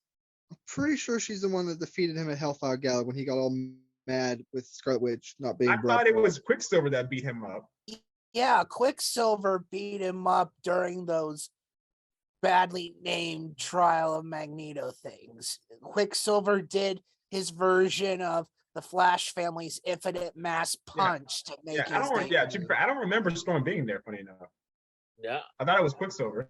I'm pretty sure she's the one that defeated him at Hellfire Gala when he got all mad with Scarlet Witch not being. I thought it was Quicksilver that beat him up. Yeah, Quicksilver beat him up during those badly named Trial of Magneto things. Quicksilver did his version of the Flash family's infinite mass punch to make his I don't remember Storm being there, funny enough. Yeah. I thought it was Quicksilver.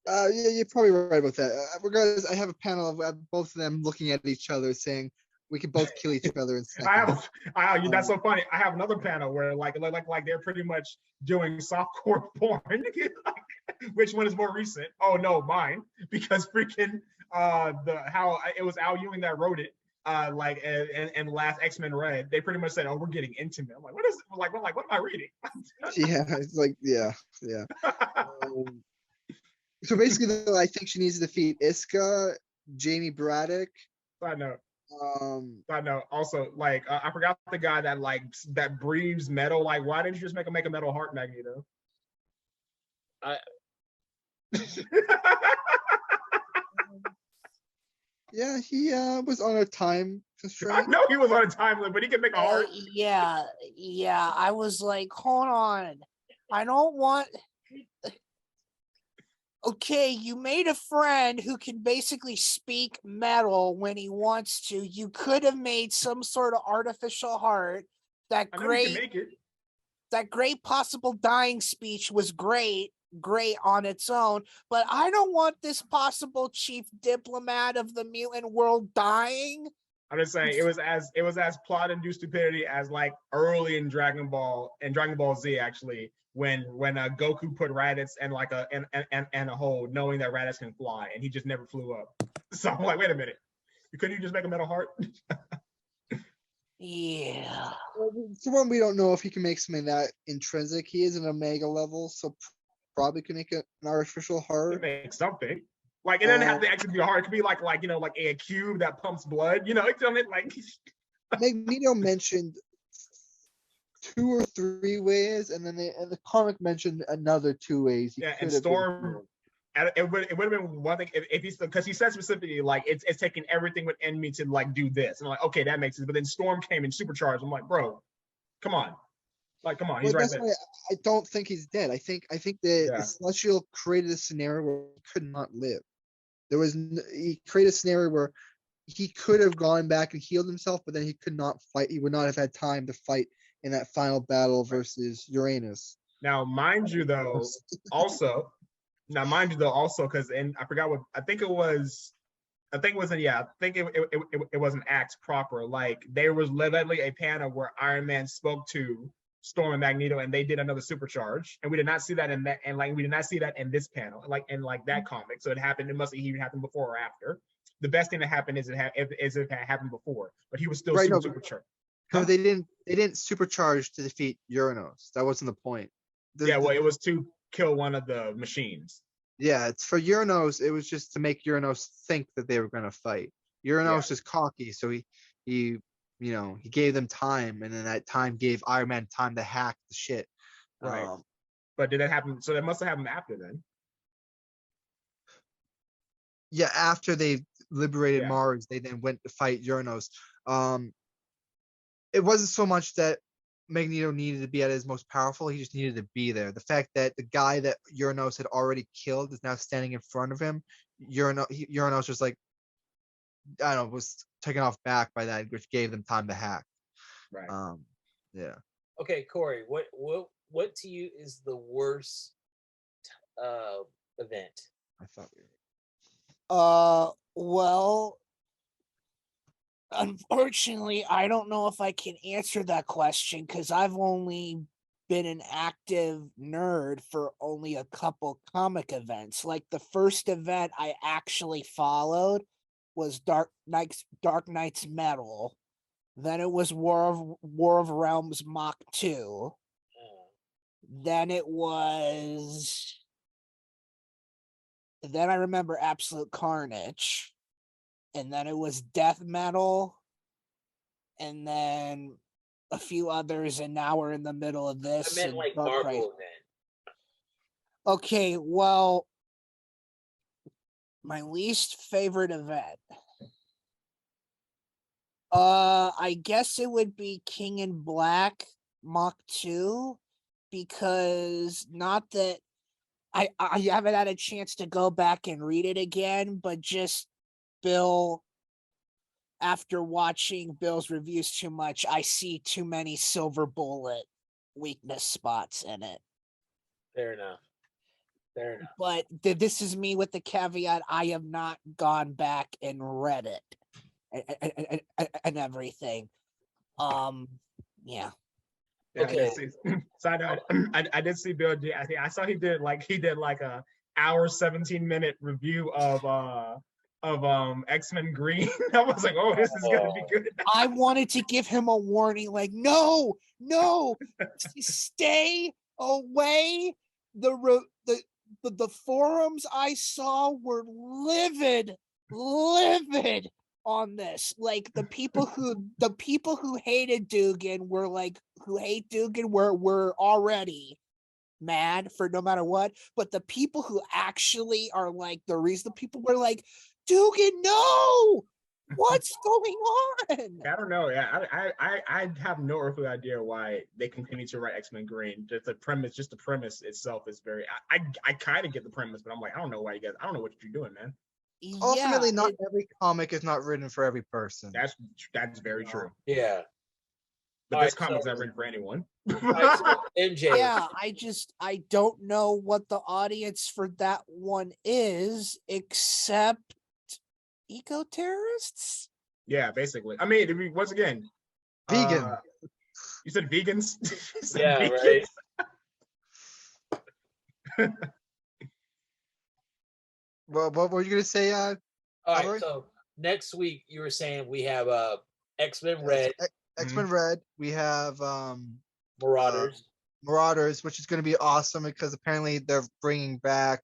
Yeah, you're probably right about that. Regardless, I have a panel of both of them looking at each other saying we can both kill each other in seconds. That's so funny. I have another panel where like they're pretty much doing softcore porn. Which one is more recent? Oh no, mine, because freaking how it was Al Ewing that wrote it. And last X-Men Red, they pretty much said, "Oh, we're getting intimate." I'm like, what is it? What am I reading? Yeah, it's like yeah. So basically, I think she needs to defeat Iska, Jamie Braddock. I know. Also, I forgot the guy that breathes metal. Like, why didn't you just make a metal heart, Magneto? Yeah, he was on a time constraint. I know he was on a time limit, but he can make a heart. Yeah. I was like, hold on. I don't want. Okay, you made a friend who can basically speak metal when he wants to. You could have made some sort of artificial heart that great make it. That great possible dying speech was great on its own, but I don't want this possible chief diplomat of the mutant world dying. I'm just saying it was as plot induced stupidity as like early in Dragon Ball Z actually when Goku put Raditz in like a hole knowing that Raditz can fly and he just never flew up. So I'm like, wait a minute, couldn't you just make a metal heart? Yeah. For one, we don't know if he can make something that intrinsic. He is an Omega level, so probably can make an artificial heart. Make something. Like it doesn't have to actually be a heart. It could be like a cube that pumps blood. You know, it's like. Magneto mentioned 2 or 3 ways, and then the comic mentioned another 2 ways. And Storm. It would have been one thing if he's because he said specifically like it's taking everything within me to like do this. And I'm like, okay, that makes sense. But then Storm came and supercharged. I'm like, bro, come on, he's right there. I don't think he's dead. I think the Celestial created a scenario where he could not live. He created a scenario where he could have gone back and healed himself, but then he could not fight. He would not have had time to fight in that final battle versus Uranus. Now, mind you, though, also. Because I forgot what I think it was an act proper. Like there was literally a panel where Iron Man spoke to Storm and Magneto, and they did another supercharge, and we did not see that in that, and like we did not see that in this panel, like in like that comic. So it happened. It must have either happened before or after. The best thing that happened is if it had happened before, but he was still supercharged. No, they didn't supercharge to defeat Uranus. That wasn't the point. It was to kill one of the machines. Yeah, it's for Uranus. It was just to make Uranus think that they were going to fight. Uranus is cocky, so he gave them time, and then that time gave Iron Man time to hack the shit. Right. But did that happen? So that must have happened after then. Yeah, after they liberated Mars, they then went to fight Uranus. It wasn't so much that Magneto needed to be at his most powerful, he just needed to be there. The fact that the guy that Uranus had already killed is now standing in front of him, Uranus was like, I don't know, was taken off back by that, which gave them time to hack. Right. Yeah. Okay, Corey, what to you is the worst event? I thought we were. Well, unfortunately, I don't know if I can answer that question because I've only been an active nerd for only a couple comic events. Like the first event I actually followed was Dark Knight's Metal. Then it was War of Realms Mach 2. Then I remember Absolute Carnage. And then it was Death Metal, and then a few others, and now we're in the middle of this. I meant like Marvel event. Okay, well, my least favorite event. I guess it would be King in Black Mach 2, because not that I haven't had a chance to go back and read it again, but just Bill, after watching Bill's reviews too much, I see too many Silver Bullet weakness spots in it. Fair enough. But this is me with the caveat, I have not gone back and read it and everything. Yeah. Okay. Side note, I did see Bill. I saw he did like a hour 17-minute review of X-Men Green. I was like, oh, this is gonna be good. I wanted to give him a warning, like, no, stay away. The forums I saw were livid on this. Like the people who hated Dugan were already mad for no matter what. But the people who actually are like the reason the people were like, Dugan, no! What's going on? I don't know. Yeah, I have no earthly idea why they continue to write X-Men Green. Just the premise itself is very. I kind of get the premise, but I'm like, I don't know why you guys. I don't know what you're doing, man. Ultimately, not every comic is not written for every person. That's very true. Yeah. But this comic's not written for anyone. Right, so MJ. Yeah, I don't know what the audience for that one is, except eco-terrorists. Yeah, basically. I mean, once again, vegan. You said vegans. Yeah, vegans? Right. Well, what were you gonna say? All right. So next week you were saying we have X-Men Red. X-Men Red. We have Marauders. Marauders, which is going to be awesome because apparently they're bringing back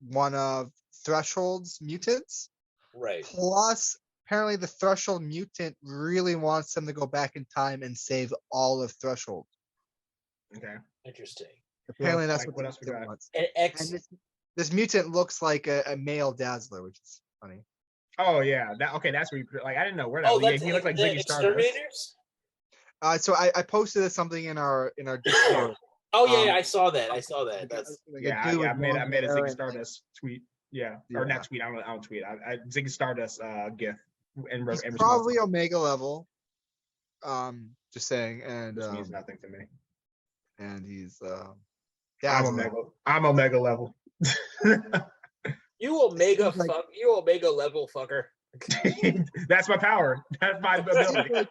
one of Threshold's mutants. Right. Plus, apparently the Threshold mutant really wants them to go back in time and save all of Threshold. Okay. Interesting. Apparently that's what else we got? wants. And this mutant looks like a male Dazzler, which is funny. Oh yeah, that's where you put it. Like I didn't know where that. Oh, was. that's he looked like the Ziggy Stardust. Exterminators? So I posted something in our Discord. Oh yeah, I saw that. That's I made a Ziggy Stardust tweet. Yeah, or not tweet. I don't tweet. I Ziggy Stardust GIF. He's probably Omega level. Just saying, and which means nothing to me. And he's I'm Omega level. You Omega you Omega level fucker. That's my power. That's my ability.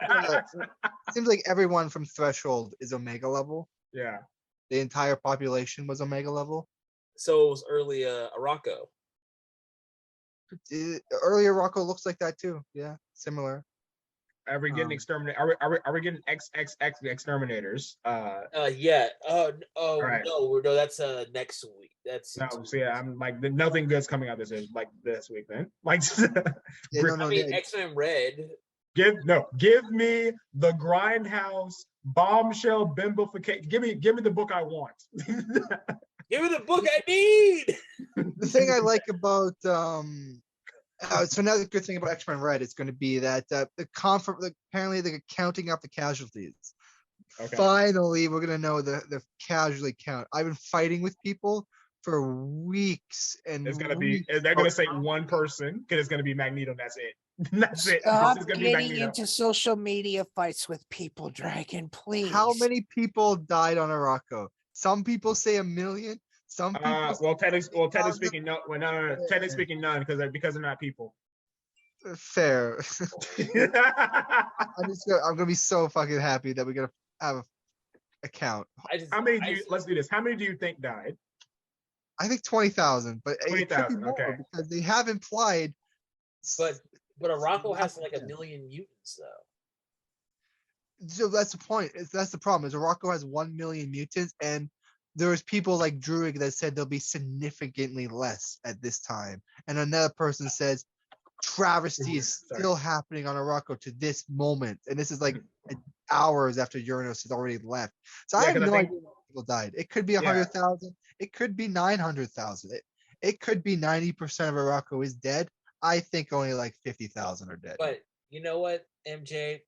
Seems like everyone from Threshold is Omega level. Yeah. The entire population was Omega level. So it was early Arakko. Earlier Rocco looks like that too. Yeah, similar. Are we getting exterminate? Are we getting XXX exterminators? Yeah. Right. No, that's next week. That's no. So yeah, I'm like nothing good's coming out this week. Then like, X-Men Red. Give me the Grindhouse bombshell bimbofication. Give me the book I want. Give me the book I need. The thing I like about so now the good thing about X-Men Red is going to be that apparently they're counting up the casualties. Okay. Finally, we're going to know the casualty count. I've been fighting with people for weeks, and they're going to say one person because it's going to be Magneto. That's it. That's it. Stop getting into social media fights with people, Dragon. Please. How many people died on Arakko? Some people say 1 million. Some people. Technically speaking, no. Well, no. Technically speaking, none because they're not people. Fair. I'm gonna be so fucking happy that we're gonna have a count. Let's do this. How many do you think died? I think 20,000, but 20,000. Okay. Because they have implied. But Arakko has like 1 million mutants though. So that's the point. That's the problem. Is Arakko has 1 million mutants, and there's people like Druid that said there'll be significantly less at this time, and another person says travesty is still happening on Arakko to this moment, and this is like hours after Uranus has already left. So I have no idea how many people died. It could be 100,000. It could be 900,000. It could be 90% of Arakko is dead. I think only like 50,000 are dead. But you know what, MJ?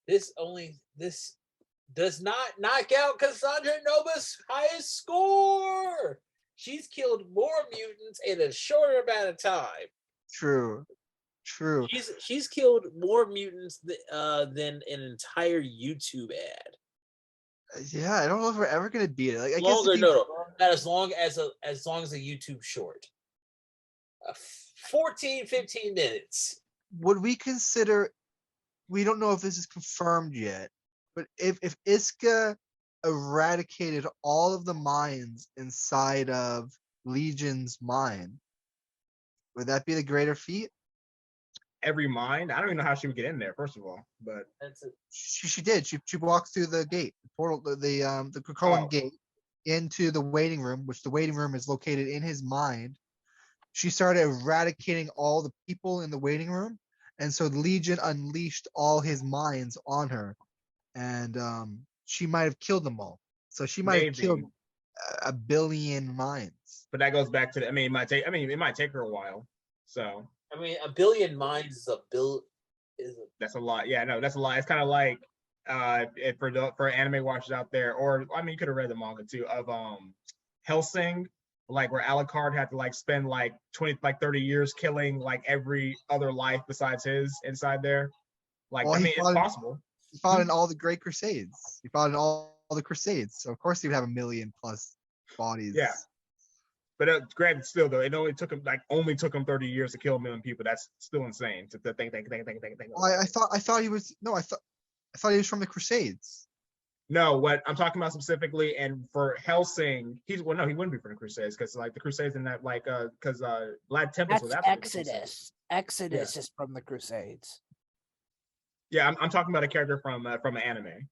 This does not knock out Cassandra Nova's highest score. She's killed more mutants in a shorter amount of time. True. She's killed more mutants than an entire YouTube ad. Yeah, I don't know if we're ever gonna beat it. Like, not as long as a YouTube short. 14, 15 minutes. Would we consider? We don't know if this is confirmed yet. But if Iska eradicated all of the minds inside of Legion's mind, would that be the greater feat? Every mind? I don't even know how she would get in there, first of all. But she did. She walks through the gate, the portal, the Krakoan gate into the waiting room, which the waiting room is located in his mind. She started eradicating all the people in the waiting room, and so Legion unleashed all his minds on her. And she might have killed them all. So she might have killed 1 billion minds. But that goes back to it might take her a while. So 1 billion minds is a bill. That's a lot. Yeah, no, that's a lot. It's kind of like if for anime watchers out there, or you could have read the manga too of Hellsing, like where Alucard had to like spend like 30 years killing like every other life besides his inside there. Like it's possible. He fought in all the Great Crusades. He fought in all the Crusades. So of course he would have 1 million plus bodies. Yeah. But granted, still though, it only took him 30 years to kill 1 million people. That's still insane. To think. I thought he was I thought he was from the Crusades. No, what I'm talking about specifically, and for Helsing, he wouldn't be from the Crusades because like the Crusades and that because Vlad Tepes was after Exodus. Exodus is from the Crusades. Yeah, I'm talking about a character from an anime.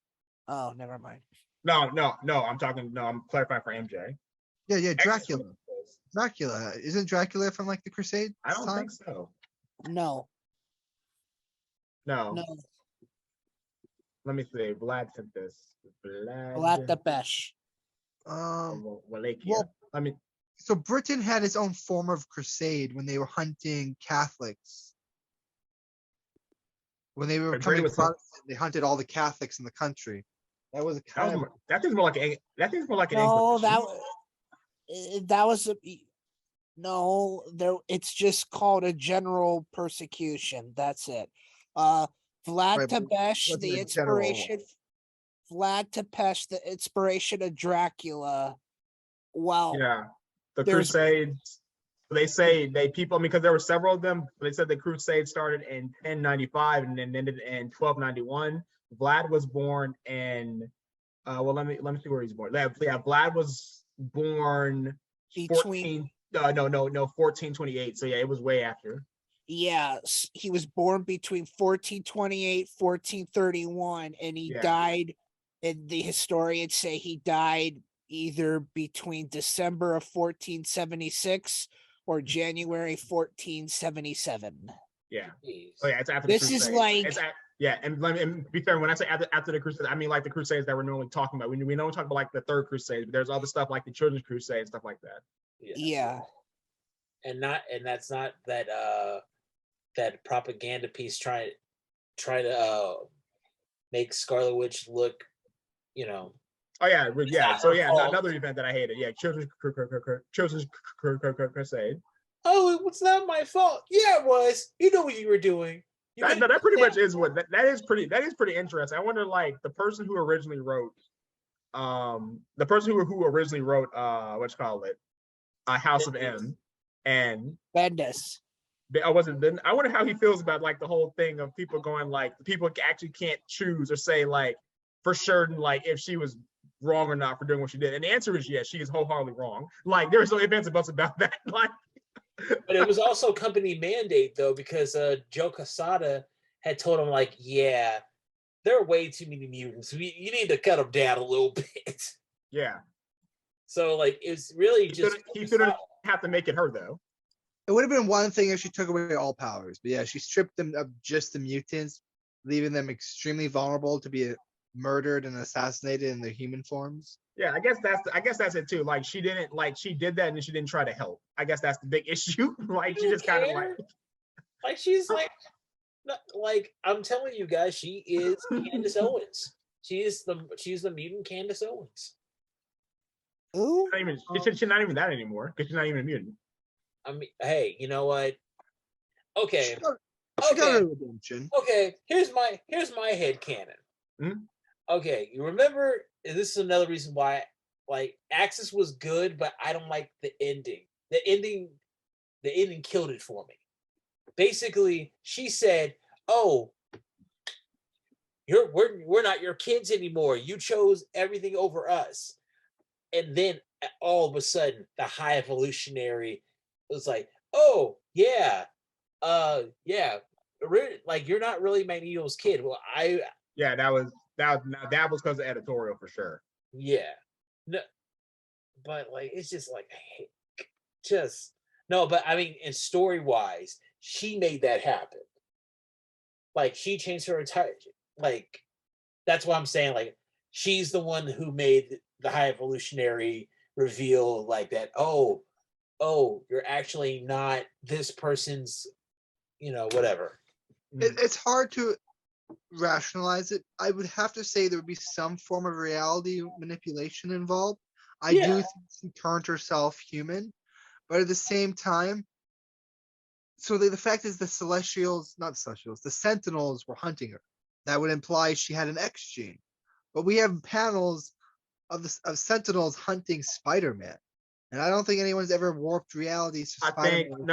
Oh, never mind. No, I'm clarifying for MJ. Yeah, Dracula. Dracula. Isn't Dracula from like the Crusades? I don't think so. No. Let me see. Vlad Tepes. Vlad Tepes. Wallachia. So Britain had its own form of crusade when they were hunting Catholics. When they were becoming Protestant, they hunted all the Catholics in the country. That was that thing's more like an no, Inquisition. that was it's just called a general persecution. That's it. Vlad Tepes, the inspiration. Vlad Tepes, the inspiration of Dracula. Well, yeah, the Crusades. They say because there were several of them. They said the Crusades started in 1095 and then ended in 1291. Vlad was born in. Let me see where he's born. Yeah, Vlad was born between 1428. So yeah, it was way after. Yeah, he was born between 1428, 1431, and he died. And the historians say he died either between December of 1476 or January 1477. Yeah. Oh yeah, it's after. This is like. And let me be fair. When I say after the Crusades, I mean like the Crusades that we're normally talking about. We don't talk about like the Third Crusade, but there's other stuff like the Children's Crusade, stuff like that. Yeah. And that's not that propaganda piece try to make Scarlet Witch look, Oh yeah. So another event that I hated. Yeah, Children's Crusade. Oh, it's not my fault. Yeah, it was. You know what you were doing. That pretty much is what that is pretty interesting. I wonder, like, the person who originally wrote House of M and Bendis. I wonder how he feels about like the whole thing of people going like people actually can't choose or say like for certain like if she was wrong or not for doing what she did. And the answer is yes, she is wholeheartedly wrong. Like there's no ifs, ands, and buts about that. Like but it was also company mandate though, because Joe Quesada had told him like, yeah, there are way too many mutants. You need to cut them down a little bit. Yeah. So like it's really he shouldn't have to make it her though. It would have been one thing if she took away all powers, but yeah, she stripped them of just the mutants, leaving them extremely vulnerable to be murdered and assassinated in their human forms. Yeah, I guess that's it too. Like she did that and then she didn't try to help. I guess that's the big issue. Like she just kind of like she's like I'm telling you guys, she is Candace Owens. She's the mutant Candace Owens. Ooh. She's not even that anymore because she's not even a mutant. I mean, hey, you know what? Okay. She got a redemption. Okay, here's my headcanon. Mm-hmm. Okay, you remember, this is another reason why like Axis was good, but I don't like the ending. The ending killed it for me. Basically, she said, "Oh, we're not your kids anymore. You chose everything over us." And then all of a sudden, the High Evolutionary was like, "Oh yeah, like you're not really Magneto's kid." Well, that was because of editorial for sure. Yeah, no, but like it's just like no. But I mean, in story wise, she made that happen. Like she changed her entire like. That's what I'm saying. Like she's the one who made the High Evolutionary reveal like that. Oh, you're actually not this person's, whatever. It's hard to rationalize it. I would have to say there would be some form of reality manipulation involved. I do think she turned herself human, but at the same time, so the fact is the Sentinels were hunting her. that would imply she had an X gene. But we have panels of Sentinels hunting Spider-Man. And I don't think anyone's ever warped realities to Spider-Man.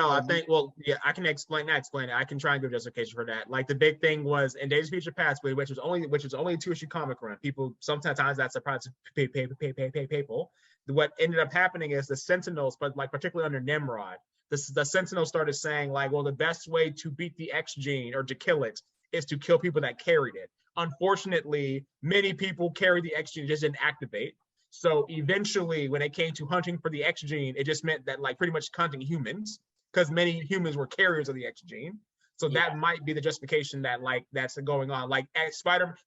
Well, yeah, I can explain it. I can try and give justification for that. Like the big thing was in Days of Future Past, which was only a 2-issue comic run. People sometimes that surprises people. What ended up happening is the Sentinels, but like particularly under Nimrod, the Sentinels started saying like, well, the best way to beat the X gene or to kill it is to kill people that carried it. Unfortunately, many people carried the X gene, just didn't activate. So eventually, when it came to hunting for the X gene, it just meant that like pretty much hunting humans, because many humans were carriers of the X gene. So that might be the justification that like that's going on. Like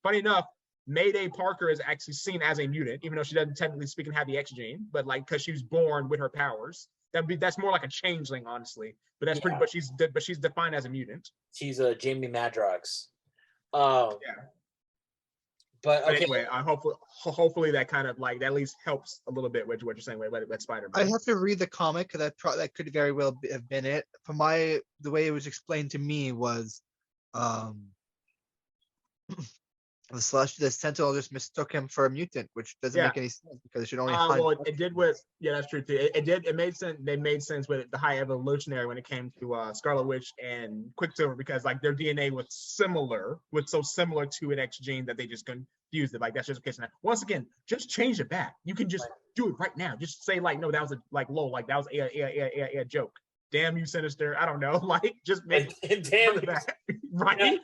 funny enough, Mayday Parker is actually seen as a mutant, even though she doesn't technically speaking have the X gene, but like because she was born with her powers. That's more like a changeling, honestly. But that's pretty. But she's defined as a mutant. She's a Jamie Madrox. Yeah. But okay. Anyway, hopefully that kind of like that at least helps a little bit with what you're saying with Spider-Man. I have to read the comic because that could very well have been it. For the way it was explained to me was, the Sentinel just mistook him for a mutant, which doesn't make any sense because it should only hunt. Well, it did with that's true too. It made sense. They made sense with the High Evolutionary when it came to Scarlet Witch and Quicksilver because like their DNA was so similar to an X gene that they just confused it. Like that's just the case. Once again, just change it back. You can just do it right now. Just say like, no, that was that was a joke. Damn you, Sinister. I don't know. Like just make damn that. Right.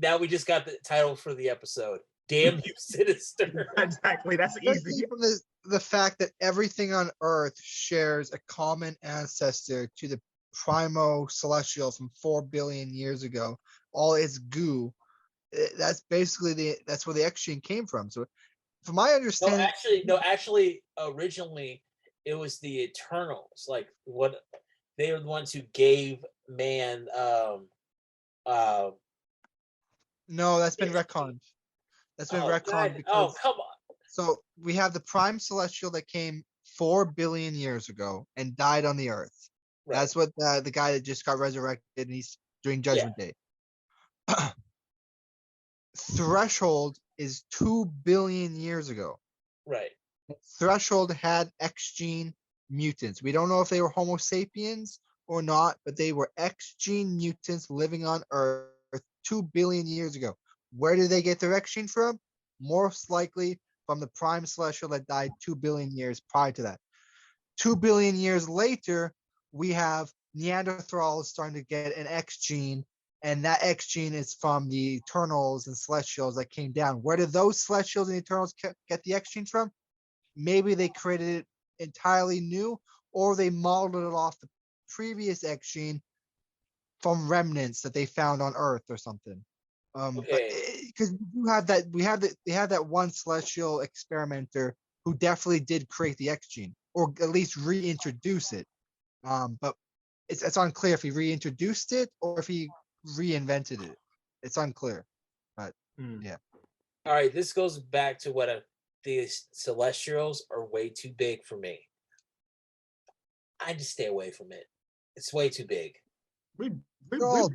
Now we just got the title for the episode. Damn you, Sinister. Exactly. That's easy. From the fact that everything on Earth shares a common ancestor to the Primo Celestial from 4 billion years ago. All its goo. That's basically that's where the X gene came from. So, from my understanding, actually, originally it was the Eternals. Like what they were the ones who gave man. No, that's been retconned. That's been retconned because. Oh, come on. So we have the Prime Celestial that came 4 billion years ago and died on the Earth. Right. That's what the guy that just got resurrected and he's doing Judgment Day. Threshold is 2 billion years ago. Right. Threshold had X gene mutants. We don't know if they were Homo sapiens or not, but they were X gene mutants living on Earth 2 billion years ago. Where did they get their X gene from? Most likely from the Prime Celestial that died 2 billion years prior to that. 2 billion years later, we have Neanderthals starting to get an X gene, and that X gene is from the Eternals and Celestials that came down. Where did those Celestials and Eternals get the X gene from? Maybe they created it entirely new, or they modeled it off the previous X gene from remnants that they found on Earth or something. Because they have that one Celestial experimenter who definitely did create the X gene, or at least reintroduce it. But it's unclear if he reintroduced it or if he reinvented it. It's unclear. But yeah. All right, this goes back to what the Celestials are way too big for me. I just stay away from it. It's way too big. We've dealt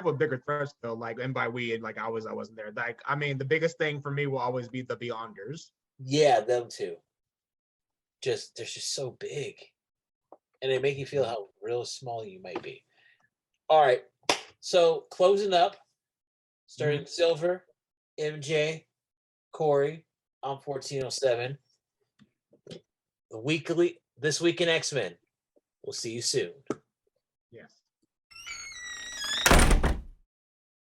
with bigger threats though, like, and by we, and like I wasn't there. Like, I mean, the biggest thing for me will always be the Beyonders. Yeah, them too. They're just so big, and they make you feel how real small you might be. All right, so closing up, starting Silver, MJ, Corey on 1407. This week in X-Men. We'll see you soon. Yes.